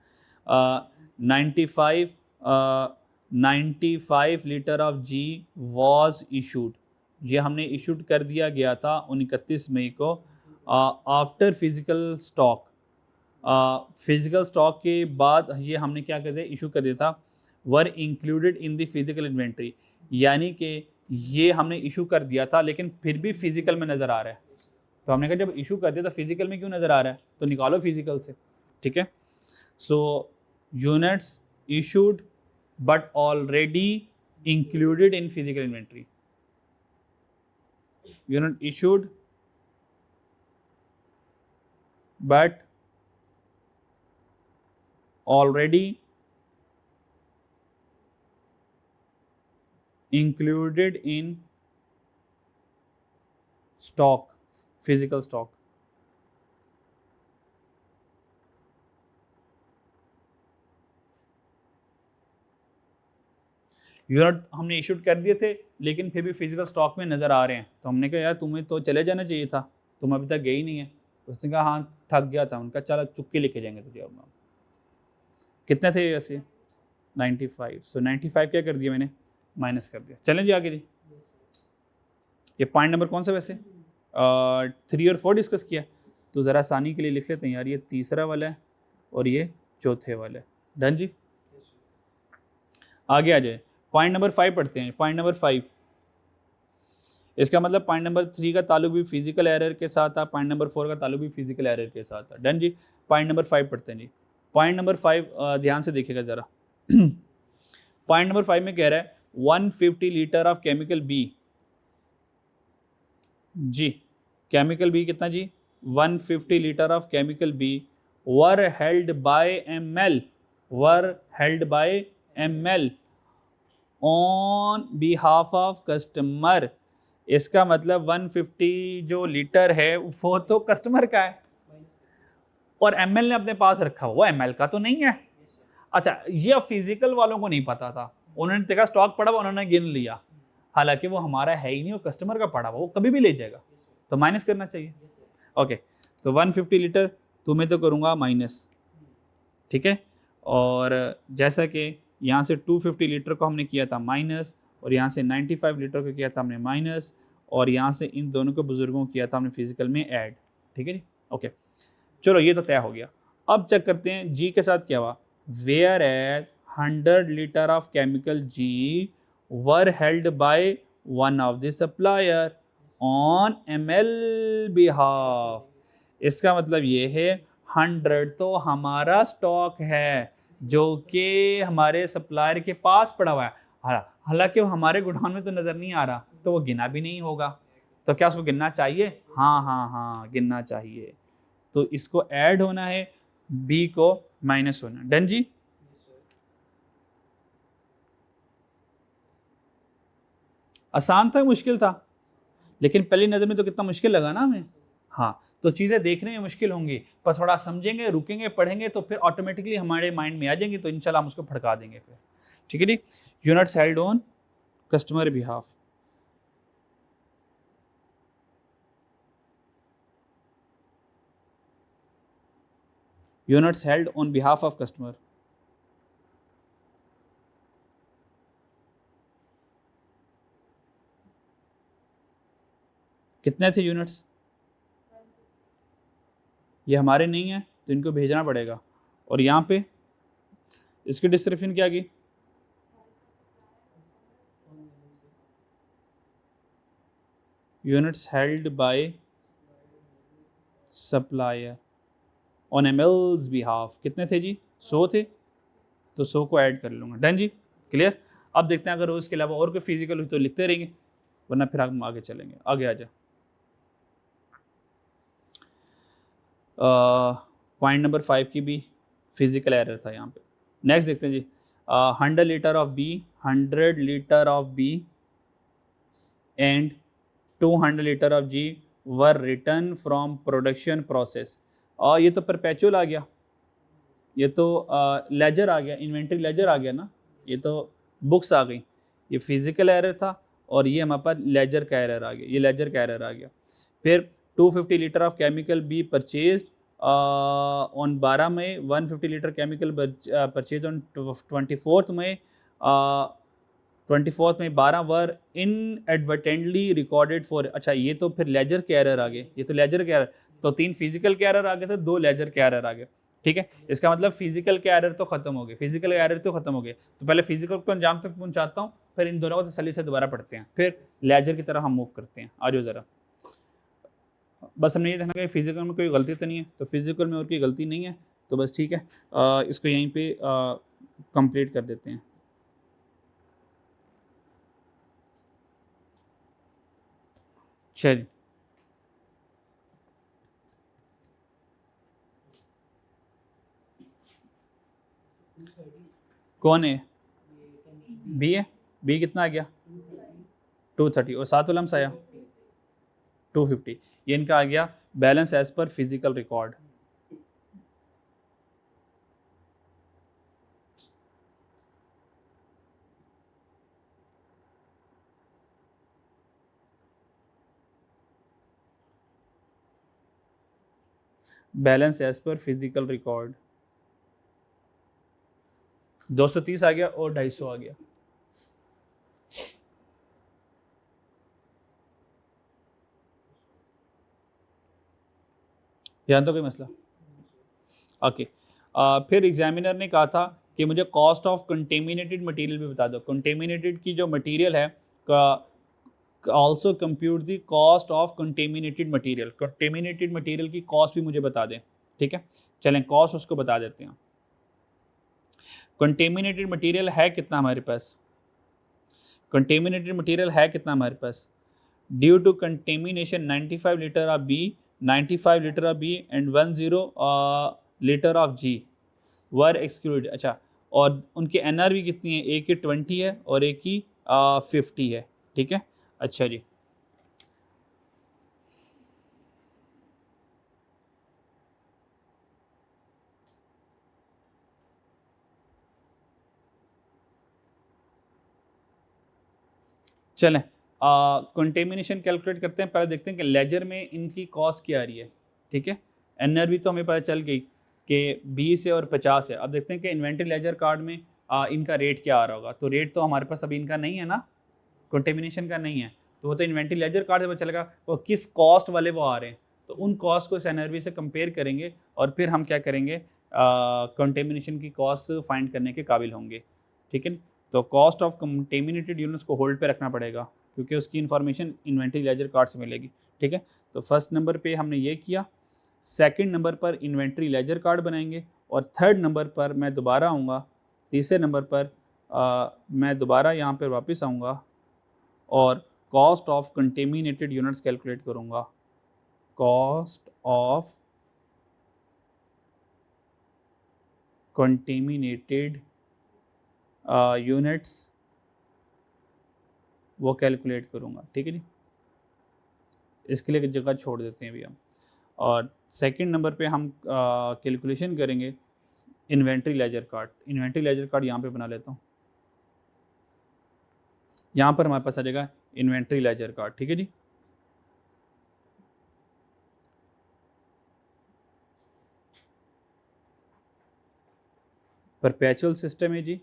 95 litre of G was issued, ये हमने इशूड कर दिया गया था 31 मई को after physical stock. Physical stock के बाद ये हमने क्या कर दिया, इशू कर दिया था, were included in the physical inventory, यानी कि ये हमने इशू कर दिया था लेकिन फिर भी फिजिकल में नज़र आ रहा है। तो हमने कहा जब इशू कर दिया तो फिजिकल में क्यों नज़र आ रहा है, तो निकालो फिजिकल से, ठीक है। So units issued but already included in physical inventory, unit issued but already included in stock, physical stock। Unit हमने इशूड कर दिए थे लेकिन फिर भी फिजिकल स्टॉक में नज़र आ रहे हैं, तो हमने कहा यार तुम्हें तो चले जाना चाहिए था, तुम अभी तक गए ही नहीं है। उसने कहा हाँ थक गया था। उनका चलो चुक्के लेके जाएंगे तुझे। अब कितने थे वैसे 95, सो 95 क्या कर दिया मैंने, माइनस कर दिया। चलें जी आगे जी। ये पॉइंट नंबर कौन सा वैसे 3 और 4 डिस्कस किया, तो ज़रा आसानी के लिए लिख लेते हैं यार, ये तीसरा वाला है और ये चौथे वाला है। डन जी, आगे आ जाए। पॉइंट नंबर 5 पढ़ते हैं। पॉइंट नंबर 5, इसका मतलब पॉइंट नंबर 3 का ताल्लुक भी फिजिकल एरर के साथ था, पॉइंट नंबर 4 का ताल्लुक भी फिजिकल एरर के साथ था। डन जी, पॉइंट नंबर 5 पढ़ते हैं जी। पॉइंट नंबर 5 ध्यान से देखिएगा ज़रा। पॉइंट नंबर 5 में कह रहा है 150 लीटर ऑफ केमिकल बी, जी केमिकल बी कितना जी 150 litre of chemical B were held by ML, were held by ML on behalf of customer. इसका मतलब 150 जो लीटर है वो तो कस्टमर का है और एमएल ने अपने पास रखा हुआ, एमएल का तो नहीं है। अच्छा, ये फिजिकल वालों को नहीं पता था, उन्होंने देखा स्टॉक पड़ा हुआ, उन्होंने गिन लिया, हालांकि वो हमारा है ही नहीं, वो कस्टमर का पड़ा हुआ, वो कभी भी ले जाएगा, तो माइनस करना चाहिए। ओके, तो 150 लीटर तुम्हें तो करूँगा माइनस, ठीक है। और जैसा कि यहाँ से 250 लीटर को हमने किया था माइनस, और यहाँ से 95 लीटर को किया था हमने माइनस, और यहाँ से इन दोनों को बुजुर्गों को किया था हमने फिजिकल में ऐड, ठीक है जी। ओके, चलो ये तो तय हो गया। अब चेक करते हैं जी के साथ क्या हुआ। Whereas 100 litre of chemical G were held by one of the supplier on ML behalf. इसका मतलब ये है 100 तो हमारा स्टॉक है जो कि हमारे सप्लायर के पास पड़ा हुआ है, हालांकि वो हमारे गोडाउन में तो नज़र नहीं आ रहा, तो वो गिना भी नहीं होगा। तो क्या उसको गिनना चाहिए? हाँ हाँ हाँ, गिनना चाहिए। तो इसको ऐड होना है, बी को माइनस होना। डन जी, आसान था मुश्किल था? लेकिन पहली नज़र में तो कितना मुश्किल लगा ना हमें। हाँ, तो चीज़ें देखने में मुश्किल होंगी, पर थोड़ा समझेंगे, रुकेंगे, पढ़ेंगे तो फिर ऑटोमेटिकली हमारे माइंड में आ जाएंगी, तो इंशाल्लाह हम उसको फड़का देंगे फिर, ठीक है जी। Units held on customer behalf, units held on behalf of customer. कितने थे यूनिट्स? ये हमारे नहीं है तो इनको भेजना पड़ेगा। और यहाँ पे इसकी डिस्क्रिप्शन क्या की, units held by supplier on ML's behalf. कितने थे जी? 100 थे, तो 100 को ऐड कर लूँगा। डन जी, क्लियर। अब देखते हैं अगर उसके अलावा और कोई फिजिकल हुई तो लिखते रहेंगे, वरना फिर हम आगे चलेंगे। आगे आ जाए। पॉइंट नंबर 5 की भी फिजिकल एरर था यहाँ पे। नेक्स्ट देखते हैं जी। 100 litre of B, 100 litre of B and 200 litre of G were return from production process. और ये तो परपेचुअल आ गया, ये तो लेजर आ गया, इन्वेंट्री लेजर आ गया ना, ये तो बुक्स आ गई, ये फिजिकल एरर था और ये हमारे पास लेजर का एरर आ गया, ये लेजर का एरर आ गया। फिर 250 litre of chemical B purchase on 12 May, 150 litre chemical purchase on 24 May, 24 में 12 were inadvertently recorded for. अच्छा ये तो फिर लेजर के एरर आ गए, ये तो लेजर के एरर, तो 3 फिजिकल के एरर आ गए थे, 2 लेजर के एरर आ गए। ठीक है, इसका मतलब फिजिकल के एरर तो खत्म हो गए, फिजिकल एरर तो खत्म हो गए। तो पहले फिजिकल को अंजाम तक पहुंचाता हूँ, फिर इन दोनों को तसल्ली से दोबारा पढ़ते हैं, फिर लेजर की तरफ हम मूव करते हैं। आ जाओ ज़रा, बस हमने ये देखना कि फिजिकल में कोई गलती तो नहीं है, तो फिजिकल में और कोई गलती नहीं है, तो बस ठीक है, इसको यहीं पे कंप्लीट कर देते हैं। चलिए, कौन है? बी है, बी कितना आ गया? 230 और 7 वाला आया 250, ये इनका आ गया balance as per physical record. Balance as per physical record 230 आ गया और 250 आ गया। यहाँ तो कोई मसला? ओके। फिर एग्जामिनर ने कहा था कि मुझे कॉस्ट ऑफ कंटेमिनेटेड मटेरियल भी बता दो। कंटेमिनेटेड की जो मटेरियल है, also compute the cost of contaminated material, contaminated material की कॉस्ट भी मुझे बता दें। ठीक है, चलें कॉस्ट उसको बता देते हैं। कंटेमिनेटेड मटेरियल है कितना हमारे पास? कंटेमिनेटेड मटेरियल है कितना हमारे पास? Due to contamination 95 litre of B, 95 litre of B and 10 litre of G were exclude. अच्छा, और उनकी एनआरवी कितनी है? एक की 20 है और एक की 50 है। ठीक है, अच्छा जी, चलें कंटेमिनेशन कैलकुलेट करते हैं। पहले देखते हैं कि लेजर में इनकी कॉस्ट क्या आ रही है। ठीक है, एनआरवी तो हमें पता चल गई कि 20 है और 50 है। अब देखते हैं कि इन्वेंट्री लेजर कार्ड में इनका रेट क्या आ रहा होगा। तो रेट तो हमारे पास अभी इनका नहीं है ना, कंटेमिनेशन का नहीं है, तो वो तो इन्वेंट्री लेजर कार्ड से पता चलेगा वो किस कॉस्ट वाले वो आ रहे हैं। तो उन कॉस्ट को इस एनआरवी से कंपेयर करेंगे और फिर हम क्या करेंगे, कंटेमिनेशन की कॉस्ट फाइंड करने के काबिल होंगे। ठीक है, तो कॉस्ट ऑफ कंटेमिनेटेड यूनिट्स को होल्ड पे रखना पड़ेगा क्योंकि उसकी इन्फॉर्मेशन इन्वेंट्री लेजर कार्ड से मिलेगी। ठीक है, तो फर्स्ट नंबर पे हमने ये किया, सेकंड नंबर पर इन्वेंट्री लेजर कार्ड बनाएंगे और थर्ड नंबर पर मैं दोबारा आऊँगा, तीसरे नंबर पर मैं दोबारा यहाँ पर वापस आऊँगा और cost of contaminated units calculate करूँगा। कॉस्ट ऑफ कंटेमिनेटेड यूनिट्स वो कैलकुलेट करूँगा। ठीक है जी, इसके लिए जगह छोड़ देते हैं अभी हम। और सेकंड नंबर पे हम कैलकुलेशन करेंगे inventory ledger card. Inventory ledger card यहाँ पे बना लेता हूँ, यहाँ पर हमारे पास आ जाएगा इन्वेंट्री लेजर कार्ड। ठीक है जी, परपेचुअल सिस्टम है जी,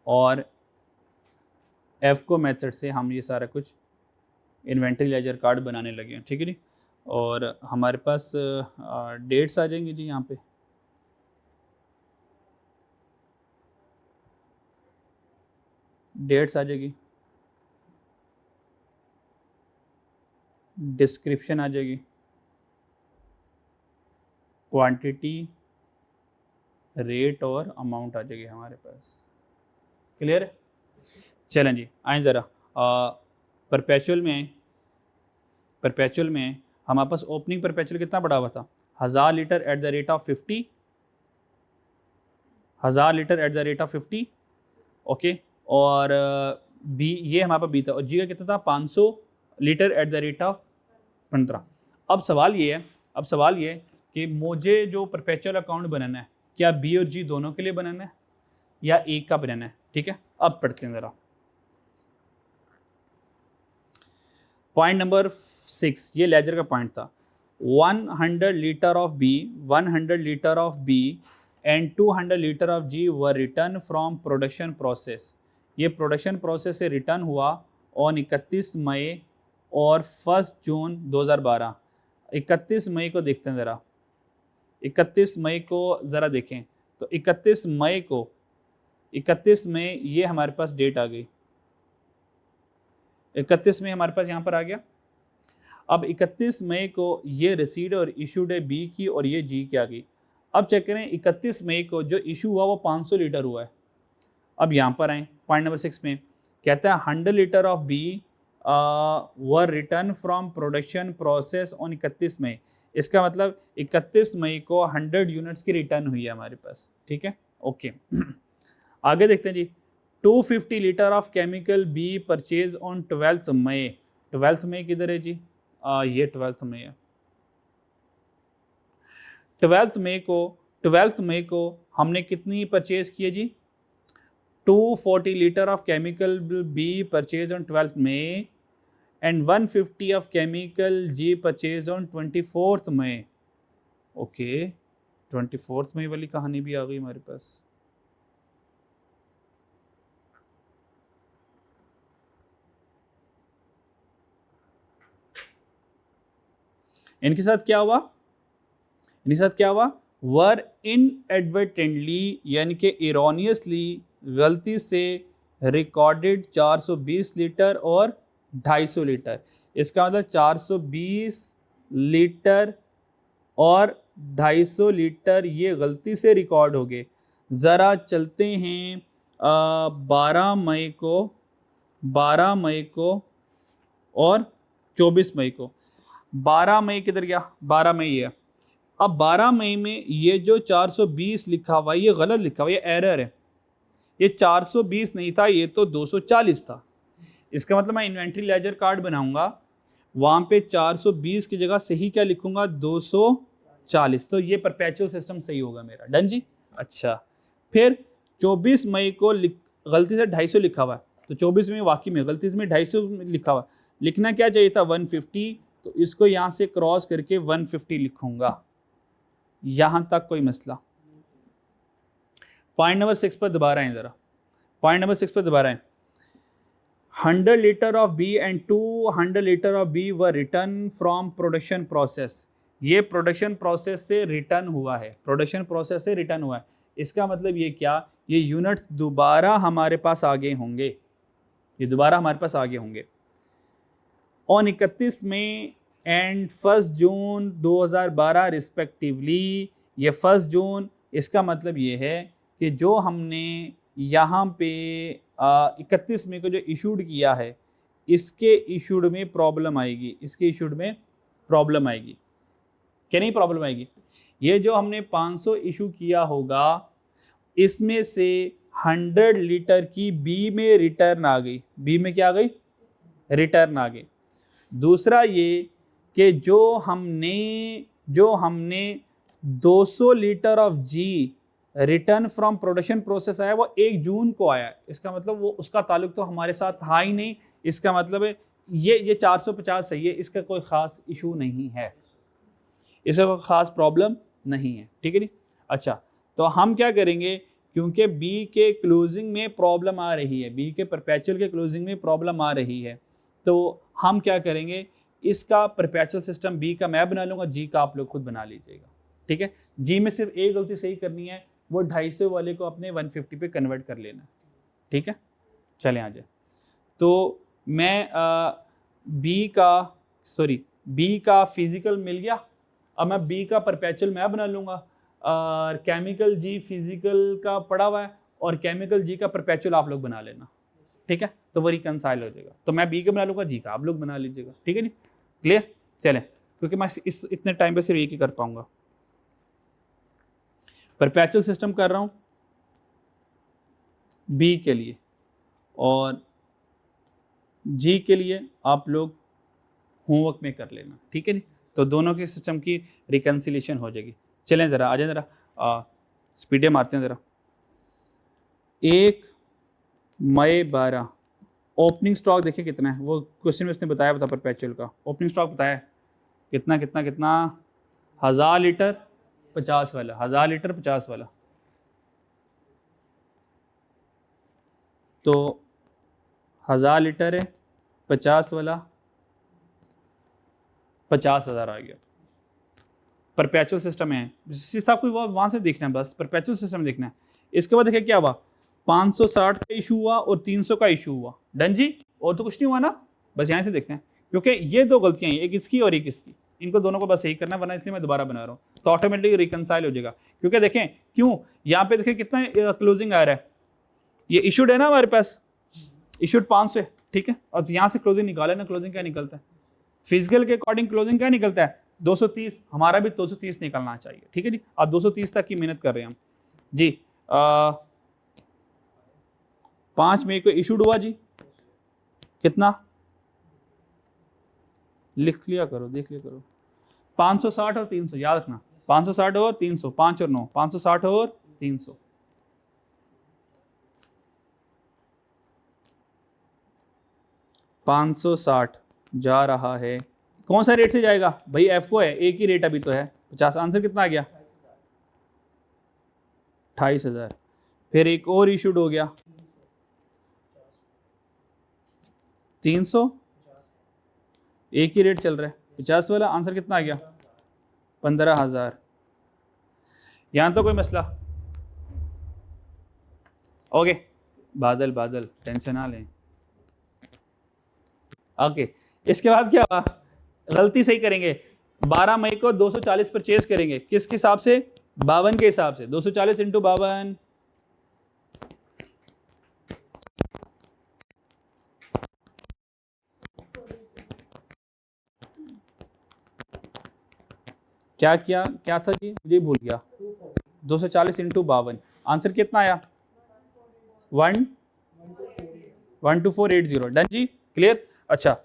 और एफको मेथड से हम ये सारा कुछ इन्वेंट्री लेजर कार्ड बनाने लगे हैं। ठीक है जी, और हमारे पास डेट्स आ जाएंगी जी, यहाँ पे डेट्स आ जाएगी, डिस्क्रिप्शन आ जाएगी, क्वांटिटी, रेट और अमाउंट आ जाएगी हमारे पास। क्लियर है? चलें जी, आए ज़रा परपेचुअल में आए। परपेचुअल में हमारे पास ओपनिंग परपेचुअल कितना बढ़ा हुआ था? 1000 litre at the rate of 50, 1000 litre at the rate of 50। Okay, और बी, ये हमारे पास बी था, और जी का कितना था? 500 litre at the rate of 15। अब सवाल ये है अब सवाल ये कि मुझे जो परपेचुअल अकाउंट बनाना है, क्या बी और जी दोनों के लिए बनाना है या एक का बनाना है? ठीक है, अब पढ़ते हैं ज़रा। पॉइंट नंबर 6, ये लेजर का पॉइंट था। 100 litre of B, 100 litre of B and 200 litre of G were return from production process. ये प्रोडक्शन प्रोसेस से रिटर्न हुआ ऑन 31 मई और 1 जून 2012। 31 मई को देखते हैं ज़रा, 31 मई को ज़रा देखें तो 31 मई को, 31 मई ये हमारे पास डेट आ गई, 31 मई हमारे पास यहाँ पर आ गया। अब 31 मई को ये रिसीट और इशूड है बी की और ये जी की आ गई। अब चेक करें 31 मई को जो इशू हुआ वो 500 लीटर हुआ है। अब यहाँ पर आए पॉइंट नंबर 6 में, कहता है 100 litre of B were return from production process on 31 May. इसका मतलब 31 मई को 100 यूनिट्स की रिटर्न हुई है हमारे पास। ठीक है, ओके। आगे देखते हैं जी। 250 litre of chemical B purchase on 12 मई। 12 मई किधर है जी? ये 12 मई है। 12 मई को हमने कितनी परचेज की है जी? 240 litre of chemical B purchase on 12 May and 150 of chemical G purchase on 24 May. Okay, 24 May वाली कहानी भी आ गई हमारे पास। इनके साथ क्या हुआ? इनके साथ क्या हुआ? वर इनएडवर्टेंटली यानी कि इरोनियसली, गलती से रिकॉर्डेड 420 लीटर और 250 लीटर। इसका मतलब 420 लीटर और 250 लीटर ये गलती से रिकॉर्ड हो गए। ज़रा चलते हैं 12 मई को, 12 मई को और 24 मई को। 12 मई किधर गया? 12 मई है। अब 12 मई में ये जो 420 लिखा हुआ है ये गलत लिखा हुआ है, ये एरर है। ये 420 नहीं था, ये तो 240 था। इसका मतलब मैं इन्वेंट्री लेजर कार्ड बनाऊंगा, वहां पे 420 की जगह सही क्या लिखूंगा? 240। तो ये परपेचुअल सिस्टम सही होगा मेरा। डन जी। अच्छा, फिर 24 मई को गलती से 250 लिखा हुआ है, तो 24 में वाकई में गलती से 250 लिखा हुआ, लिखना क्या चाहिए था? 150। तो इसको यहाँ से क्रॉस करके 150 लिखूंगा। यहां तक कोई मसला? पॉइंट नंबर 6 पर दोबारा आए ज़रा। पॉइंट नंबर 6 पर दोबारा आए। 100 litre of B and 200 litre of B were return from production process. ये प्रोडक्शन प्रोसेस से रिटर्न हुआ है, प्रोडक्शन प्रोसेस से रिटर्न हुआ है। इसका मतलब ये क्या? ये यूनिट्स दोबारा हमारे पास आगे होंगे, ये दोबारा हमारे पास आगे होंगे। On 31 May and 1 June 2012 respectively. ये 1 जून, इसका मतलब ये है कि जो हमने यहाँ पे 31 मई को जो इशूड किया है, इसके इशूड में प्रॉब्लम आएगी, इसके इशूड में प्रॉब्लम आएगी। क्या नहीं प्रॉब्लम आएगी? ये जो हमने 500 इशू किया होगा, इसमें से 100 लीटर की बी में रिटर्न आ गई। बी में क्या आ गई? रिटर्न आ गई। दूसरा ये कि जो हमने 200 litre of G return from production process आया, वो 1 जून को आया। इसका मतलब वो उसका ताल्लुक तो हमारे साथ था ही नहीं। इसका मतलब है ये 450 सही है, इसका कोई ख़ास इशू नहीं है, इसका कोई ख़ास प्रॉब्लम नहीं है। ठीक है जी। अच्छा, तो हम क्या करेंगे, क्योंकि बी के क्लोजिंग में प्रॉब्लम आ रही है, बी के परपेचुअल के क्लोजिंग में प्रॉब्लम आ रही है, तो हम क्या करेंगे, इसका परपेचुअल सिस्टम बी का मैं बना लूँगा, जी का आप लोग खुद बना लीजिएगा। ठीक है, जी में सिर्फ एक गलती सही करनी है, वो 250 वाले को अपने 150 पे कन्वर्ट कर लेना। ठीक है, चलें आ जाए। तो मैं बी का फिजिकल मिल गया। अब मैं बी का परपेचुअल मैं बना लूँगा, और केमिकल जी फिजिकल का पड़ा हुआ है, और केमिकल जी का परपेचुअल आप लोग बना लेना। ठीक है, तो वो रिकनसाइल हो जाएगा। तो मैं बी का बना लूँगा, जी का आप लोग बना लीजिएगा। ठीक है जी, क्लियर? चलें, क्योंकि मैं इस इतने टाइम पे सिर्फ एक ही कर पाऊंगा। परपेचुअल सिस्टम कर रहा हूँ बी के लिए, और जी के लिए आप लोग होमवर्क में कर लेना। ठीक है नी? तो दोनों के सिस्टम की रिकन्सिलेशन हो जाएगी। चलें ज़रा आ जाए, ज़रा स्पीडे मारते हैं ज़रा। 1 मई 12 ओपनिंग स्टॉक देखिए कितना है, वो क्वेश्चन में उसने बताया था परपेचुअल का ओपनिंग स्टॉक बताया कितना कितना कितना 1000 लीटर 50 वाला, 1000 लीटर 50 वाला, तो 1000 लीटर है 50 वाला 50,000 आ गया। परपेचुअल सिस्टम है, जिस हिसाब को वहाँ से देखना है, बस परपेचुअल सिस्टम देखना है। इसके बाद देखिए क्या हुआ, 560 का इशू हुआ और 300 का इशू हुआ। डन जी, और तो कुछ नहीं हुआ ना, बस यहाँ से देखना है, क्योंकि ये दो गलतियाँ हैं, एक इसकी और एक इसकी, इनको दोनों को बस सही करना है, वरना इसलिए मैं दोबारा बना रहा हूँ, तो ऑटोमेटिकली रिकनसाइल हो जाएगा। क्योंकि देखें क्यों, यहाँ पे देखें कितना क्लोजिंग आ रहा है, ये इशूड है ना हमारे पास, इशूड 500 है, ठीक है, और यहाँ से क्लोजिंग निकाला ना, क्लोजिंग क्या निकलता है, फिजिकल के अकॉर्डिंग क्लोजिंग क्या निकलता है 230, हमारा भी 230 निकलना चाहिए, ठीक है जी। अब 230 तक की मेहनत कर रहे हैं हम जी। 5 मई को इशूड हुआ जी, कितना लिख लिया करो, देख लिया करो, 560 और 300 याद रखना, 560 और 300, 5 और 9, 560 और 300, ₹560 जा रहा है, कौन सा रेट से जाएगा भाई, एफ को है, एक ही रेट अभी तो है 50, आंसर कितना आ गया 28,000। फिर एक और इशूड हो गया 300, एक ही रेट चल रहा है 50 वाला, आंसर कितना आ गया 15,000। यहां तो कोई मसला, ओके, बादल बादल टेंशन ना लें, ओके। इसके बाद क्या हुआ, गलती सही करेंगे, 12 मई को 240 परचेज करेंगे, किसके हिसाब से, 52 के हिसाब से, 240 इंटू 52, क्या क्या क्या था जी, मुझे भूल गया, 240 इंटू 52, आंसर कितना आया 12480। डन जी, क्लियर। अच्छा,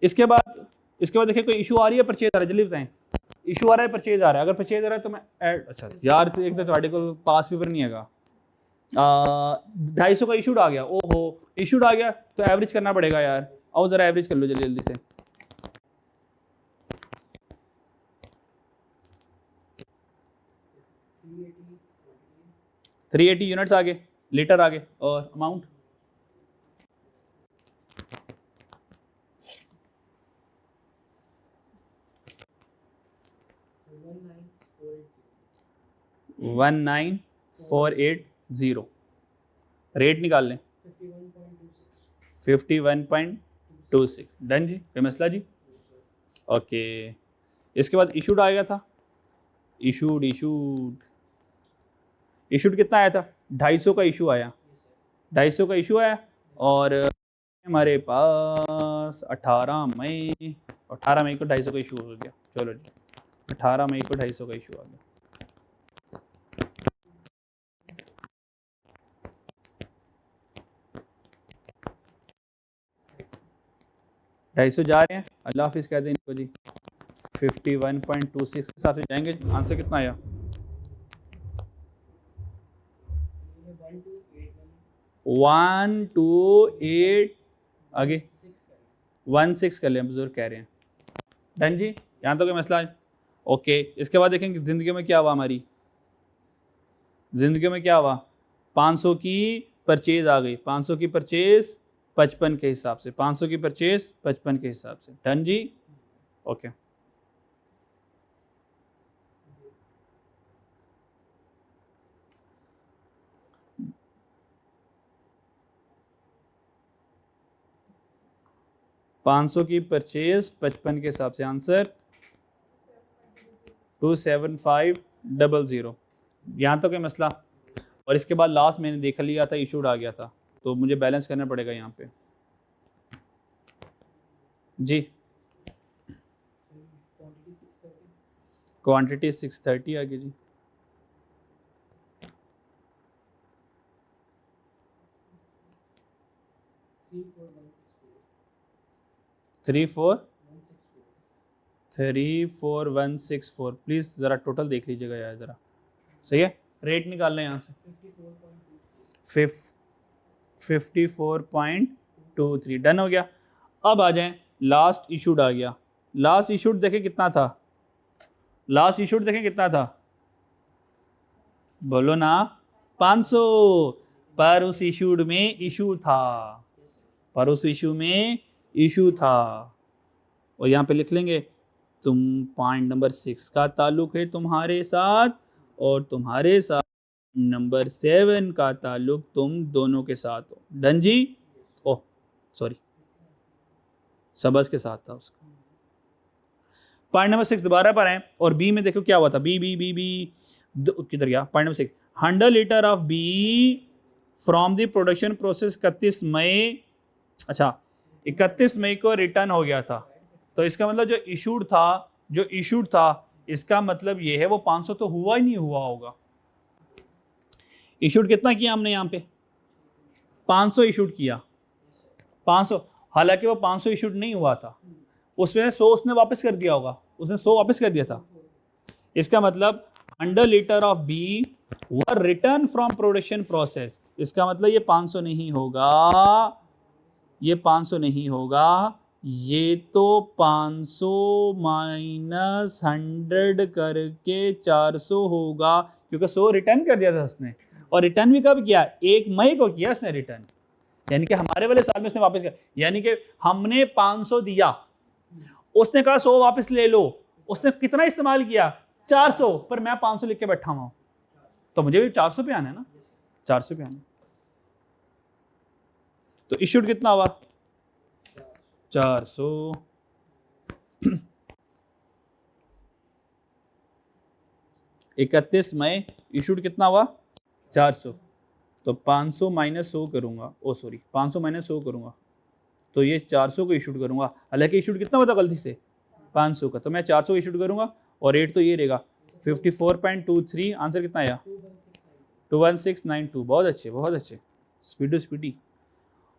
इसके बाद देखिए कोई इशू आ रही है, परचेज आ रहा है, जल्दी बताएं, इशू आ रहा है परचेज आ रहा है, अगर परचेज आ रहा है तो मैं ऐड, अच्छा यार एक तो आर्टिकल पास पेपर नहीं है, 250 का इशूड आ गया, ओहो इशूड आ गया तो एवरेज करना पड़ेगा यार, आओ जरा एवरेज कर लो जल्दी जल्दी से, 380 यूनिट्स आ गए, लीटर आ गए, और अमाउंट 19480, रेट निकाल लें 51.26। डन जी, कोई मसला जी, ओके। इसके बाद इशूड आ गया था, इशूड इशूड इशूड कितना आया था, 250 का इशू आया, 250 का इशू आया, और हमारे पास 18 मई को 250 का इशू हो गया, चलो जी 18 मई को 250 का इशू आ गया। ढाई सौ जा रहे हैं, अल्लाह हाफिज़ कहते हैं इनको जी, 51.26 के हिसाब से जाएंगे, आंसर कितना आया 128, आगे 16 कर लें, बुजुर्ग कह रहे हैं। डन जी, यहाँ तो कोई मसला है, ओके। इसके बाद देखेंगे ज़िंदगी में क्या हुआ, हमारी ज़िंदगी में क्या हुआ, 500 की परचेज आ गई, 500 की परचेज 55 के हिसाब से, 500 की परचेज 55 के हिसाब से। डन जी, ओके। पाँच सौ की परचेज 55 के हिसाब से, आंसर 27500। यहाँ तो कोई मसला, और इसके बाद लास्ट मैंने देख लिया था, इशूड आ गया था, तो मुझे बैलेंस करना पड़ेगा यहाँ पे जी। क्वांटिटी 630 आ गई जी, 34 34164, प्लीज़ ज़रा टोटल देख लीजिएगा यार ज़रा, सही है। रेट निकाल लें यहाँ से 54.23, डन हो गया। अब आ जाएं, लास्ट इशूड आ गया। लास्ट इशूड देखें कितना था, लास्ट इशूड देखें कितना था, बोलो ना 500, पर उस इशूड में इशू था, पर उस इशू में इशू था। और यहाँ पे लिख लेंगे तुम पॉइंट नंबर 6 का ताल्लुक है तुम्हारे साथ, और तुम्हारे साथ नंबर 7 का ताल्लुक तुम दोनों के साथ हो। डन जी। ओह सॉरी, सबस के साथ था उसका। पॉइंट नंबर 6 दोबारा पर है, और बी में देखो क्या हुआ था, बी बी बी बी किधर गया, point number 6, 100 litre of B from the production process 31 May, अच्छा 31 मई को रिटर्न हो गया था। तो इसका मतलब जो इशूड था, जो इशूड था, इसका मतलब ये है वो 500 तो हुआ ही नहीं हुआ होगा। इशूड कितना किया हमने यहाँ पे, 500 इशूड किया, 500, हालांकि वो 500 इशूड नहीं हुआ था, उसमें 100 उसने वापस कर दिया होगा, उसने 100 वापस कर दिया था। इसका मतलब 100 litre of B were return from production process, इसका मतलब ये 500 नहीं होगा, ये 500 नहीं होगा, ये तो 500 माइनस 100 करके 400 होगा, क्योंकि 100 रिटर्न कर दिया था उसने, और रिटर्न भी कब किया, 1 मई को किया उसने रिटर्न, यानी कि हमारे वाले साल में उसने वापस किया, यानी कि हमने 500 दिया, उसने कहा 100 वापस ले लो, उसने कितना इस्तेमाल किया, 400, पर मैं 500 लिख के बैठा हुआ हूं, तो मुझे भी 400 पे आना है ना, 400 पे आना। तो इशूड कितना हुआ, 400 31 मई इशूड कितना हुआ, 400, तो 500 माइनस 100 करूंगा, ओ सॉरी 500 माइनस 100 करूंगा, तो ये 400 को इशूड करूंगा, हालांकि इशूड कितना होता गलती से 500 का, तो मैं 400 इशूड करूंगा, और रेट तो ये रहेगा 54.23, आंसर कितना आया 21692, बहुत अच्छे बहुत अच्छे, स्पीडी स्पीडी।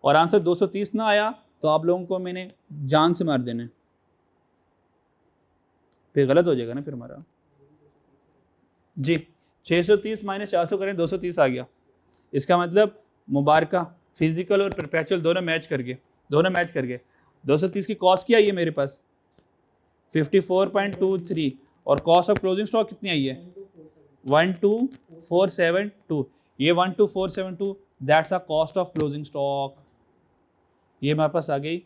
और आंसर 230 ना आया तो आप लोगों को मैंने जान से मार देना है, फिर गलत हो जाएगा ना फिर हमारा जी। 630 माइनस 400 करें, 230 आ गया, इसका मतलब मुबारका, फिजिकल और परपेचुअल दोनों मैच कर गए, दोनों मैच कर गए। 230 की कॉस्ट क्या आई है मेरे पास 54.23, और कॉस्ट ऑफ क्लोजिंग स्टॉक कितनी आई है 12472, ये 12472 that's a cost of closing stock, ये हमारे पास आ गई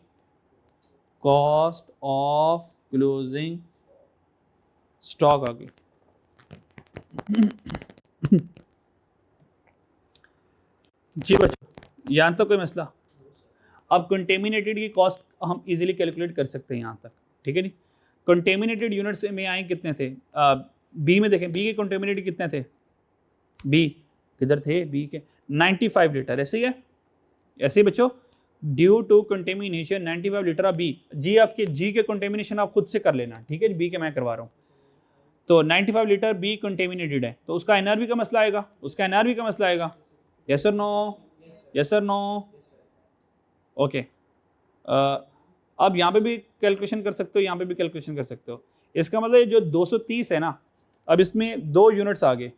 कॉस्ट ऑफ क्लोजिंग स्टॉक आ गई। जी बच्चों, यहाँ तक कोई मसला। अब कंटेमिनेटेड की कॉस्ट हम इजीली कैलकुलेट कर सकते हैं यहाँ तक, ठीक है नी। कंटेमिनेटेड यूनिट्स में आए कितने थे, बी में देखें, बी के कंटेमिनेटेड कितने थे, बी किधर थे, बी के 95 लीटर, ऐसे ही है, ऐसे ही बच्चों, due to contamination 95 litre of B. जी आपके जी के कंटेमिनेशन आप खुद से कर लेना, ठीक है, बी के मैं करवा रहा हूँ। तो 95 लीटर बी कंटेमिनेटेड है, तो उसका एनआरबी का मसला आएगा, उसका एनआरबी का मसला आएगा, यस और नो, यस और नो, ओके। अब यहाँ पे भी कैलकुलेशन कर सकते हो, यहाँ पे भी कैलकुलेशन कर सकते हो। इसका मतलब जो 230 है ना, अब इसमें 2 यूनिट्स आ गए,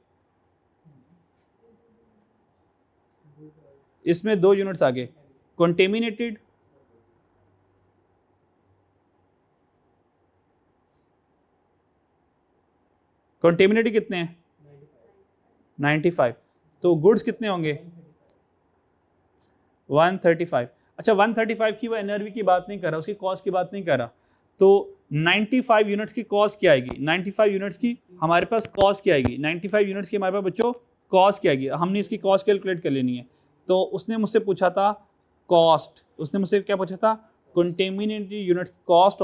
इसमें 2 यूनिट्स आ गए, कंटेमिनेटेड कंटेमिनेटेड कितने हैं 95, तो गुड्स कितने होंगे 135। अच्छा 135 की वो एनआरवी की बात नहीं कर रहा, उसकी कॉस्ट की बात नहीं कर रहा, तो 95 यूनिट्स की कॉस्ट क्या आएगी, 95 यूनिट्स की हमारे पास कॉस्ट क्या आएगी, 95 यूनिट्स की हमारे पास बच्चों कॉस्ट क्या आएगी, हमने इसकी कॉस्ट कैलकुलेट कर लेनी है। तो उसने मुझसे पूछा था कॉस्ट, उसने मुझसे क्या पूछा था, contaminated unit cost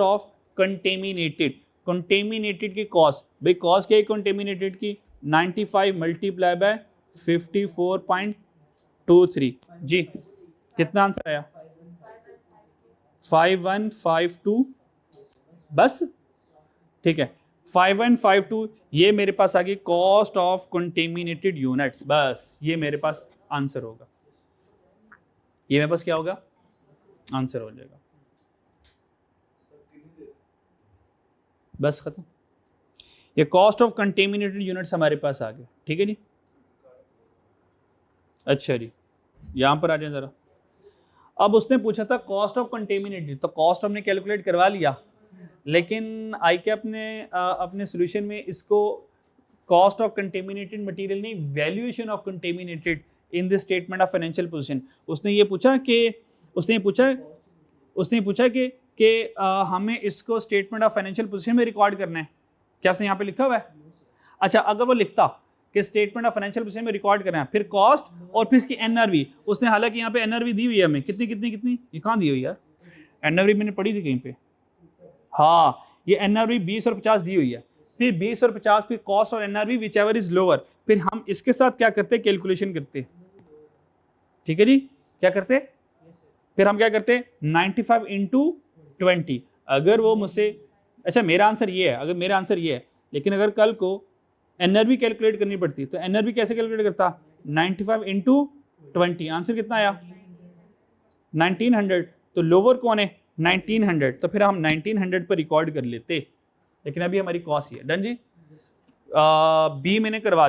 of contaminated, contaminated की कॉस्ट, भाई कॉस्ट क्या है कंटेमिनेटेड की 95 मल्टीप्लाई बाय 54.23, जी कितना आंसर आया 5152, बस ठीक है 5152, ये मेरे पास आ गई कॉस्ट ऑफ कंटेमिनेटेड यूनिट्स, बस ये मेरे पास आंसर होगा। ये मेरे पास क्या होगा, आंसर हो जाएगा। बस खत्म। ये कॉस्ट ऑफ कंटेमिनेटेड यूनिट्स हमारे पास आ गए, ठीक है जी। अच्छा जी, यहाँ पर आ जाए ज़रा। अब उसने पूछा था कॉस्ट ऑफ कंटेमिनेटेड, तो कॉस्ट हमने कैलकुलेट करवा लिया, लेकिन आईकैप ने अपने सोल्यूशन में इसको कॉस्ट ऑफ कंटेमिनेटेड मटेरियल नहीं, valuation of contaminated in the statement of financial position, उसने ये पूछा कि हमें इसको स्टेटमेंट ऑफ फाइनेंशियल पोजीशन में रिकॉर्ड करना है। क्या उसने यहाँ पे लिखा हुआ है? अच्छा, अगर वो लिखता कि स्टेटमेंट ऑफ फाइनेंशियल पोजीशन में रिकॉर्ड करना है, फिर कॉस्ट और फिर इसकी एनआरवी, उसने हालांकि यहाँ पे एनआरवी दी हुई है हमें, कितनी, ये कहाँ दी हुई यार? एनआरवी मैंने पढ़ी थी कहीं पे, हाँ, ये एनआरवी 20 और 50 दी हुई है, फिर 20 और 50, फिर कॉस्ट और NRV which ever is lower, फिर हम इसके साथ क्या करते, कैलकुलेशन करते, ठीक है जी। क्या करते, फिर हम क्या करते, 95 इंटू 20। अगर वो मुझसे, अच्छा मेरा आंसर ये है, अगर मेरा आंसर ये है, लेकिन अगर कल को एनआरवी कैलकुलेट करनी पड़ती तो एनआरवी कैसे कैलकुलेट करता, 95 इंटू 20, आंसर कितना आया 1900, तो लोअर कौन है 1900, तो फिर हम 1900 पर रिकॉर्ड कर लेते, लेकिन अभी हमारी कॉस्ट ही है। डन जी। बी मैंने करवा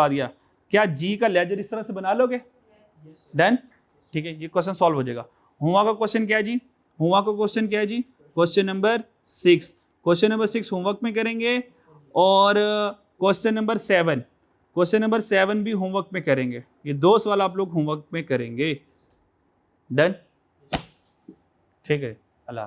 दिया, क्या जी का लेजर इस तरह से बना लोगे? डन, ठीक है, ये क्वेश्चन सॉल्व हो जाएगा। होमवर्क का क्वेश्चन क्या है जी? क्वेश्चन नंबर 6 होमवर्क में करेंगे, और क्वेश्चन नंबर 7 भी होमवर्क में करेंगे। ये 2 सवाल आप लोग होमवर्क में करेंगे। डन, ठीक है, अल्लाह।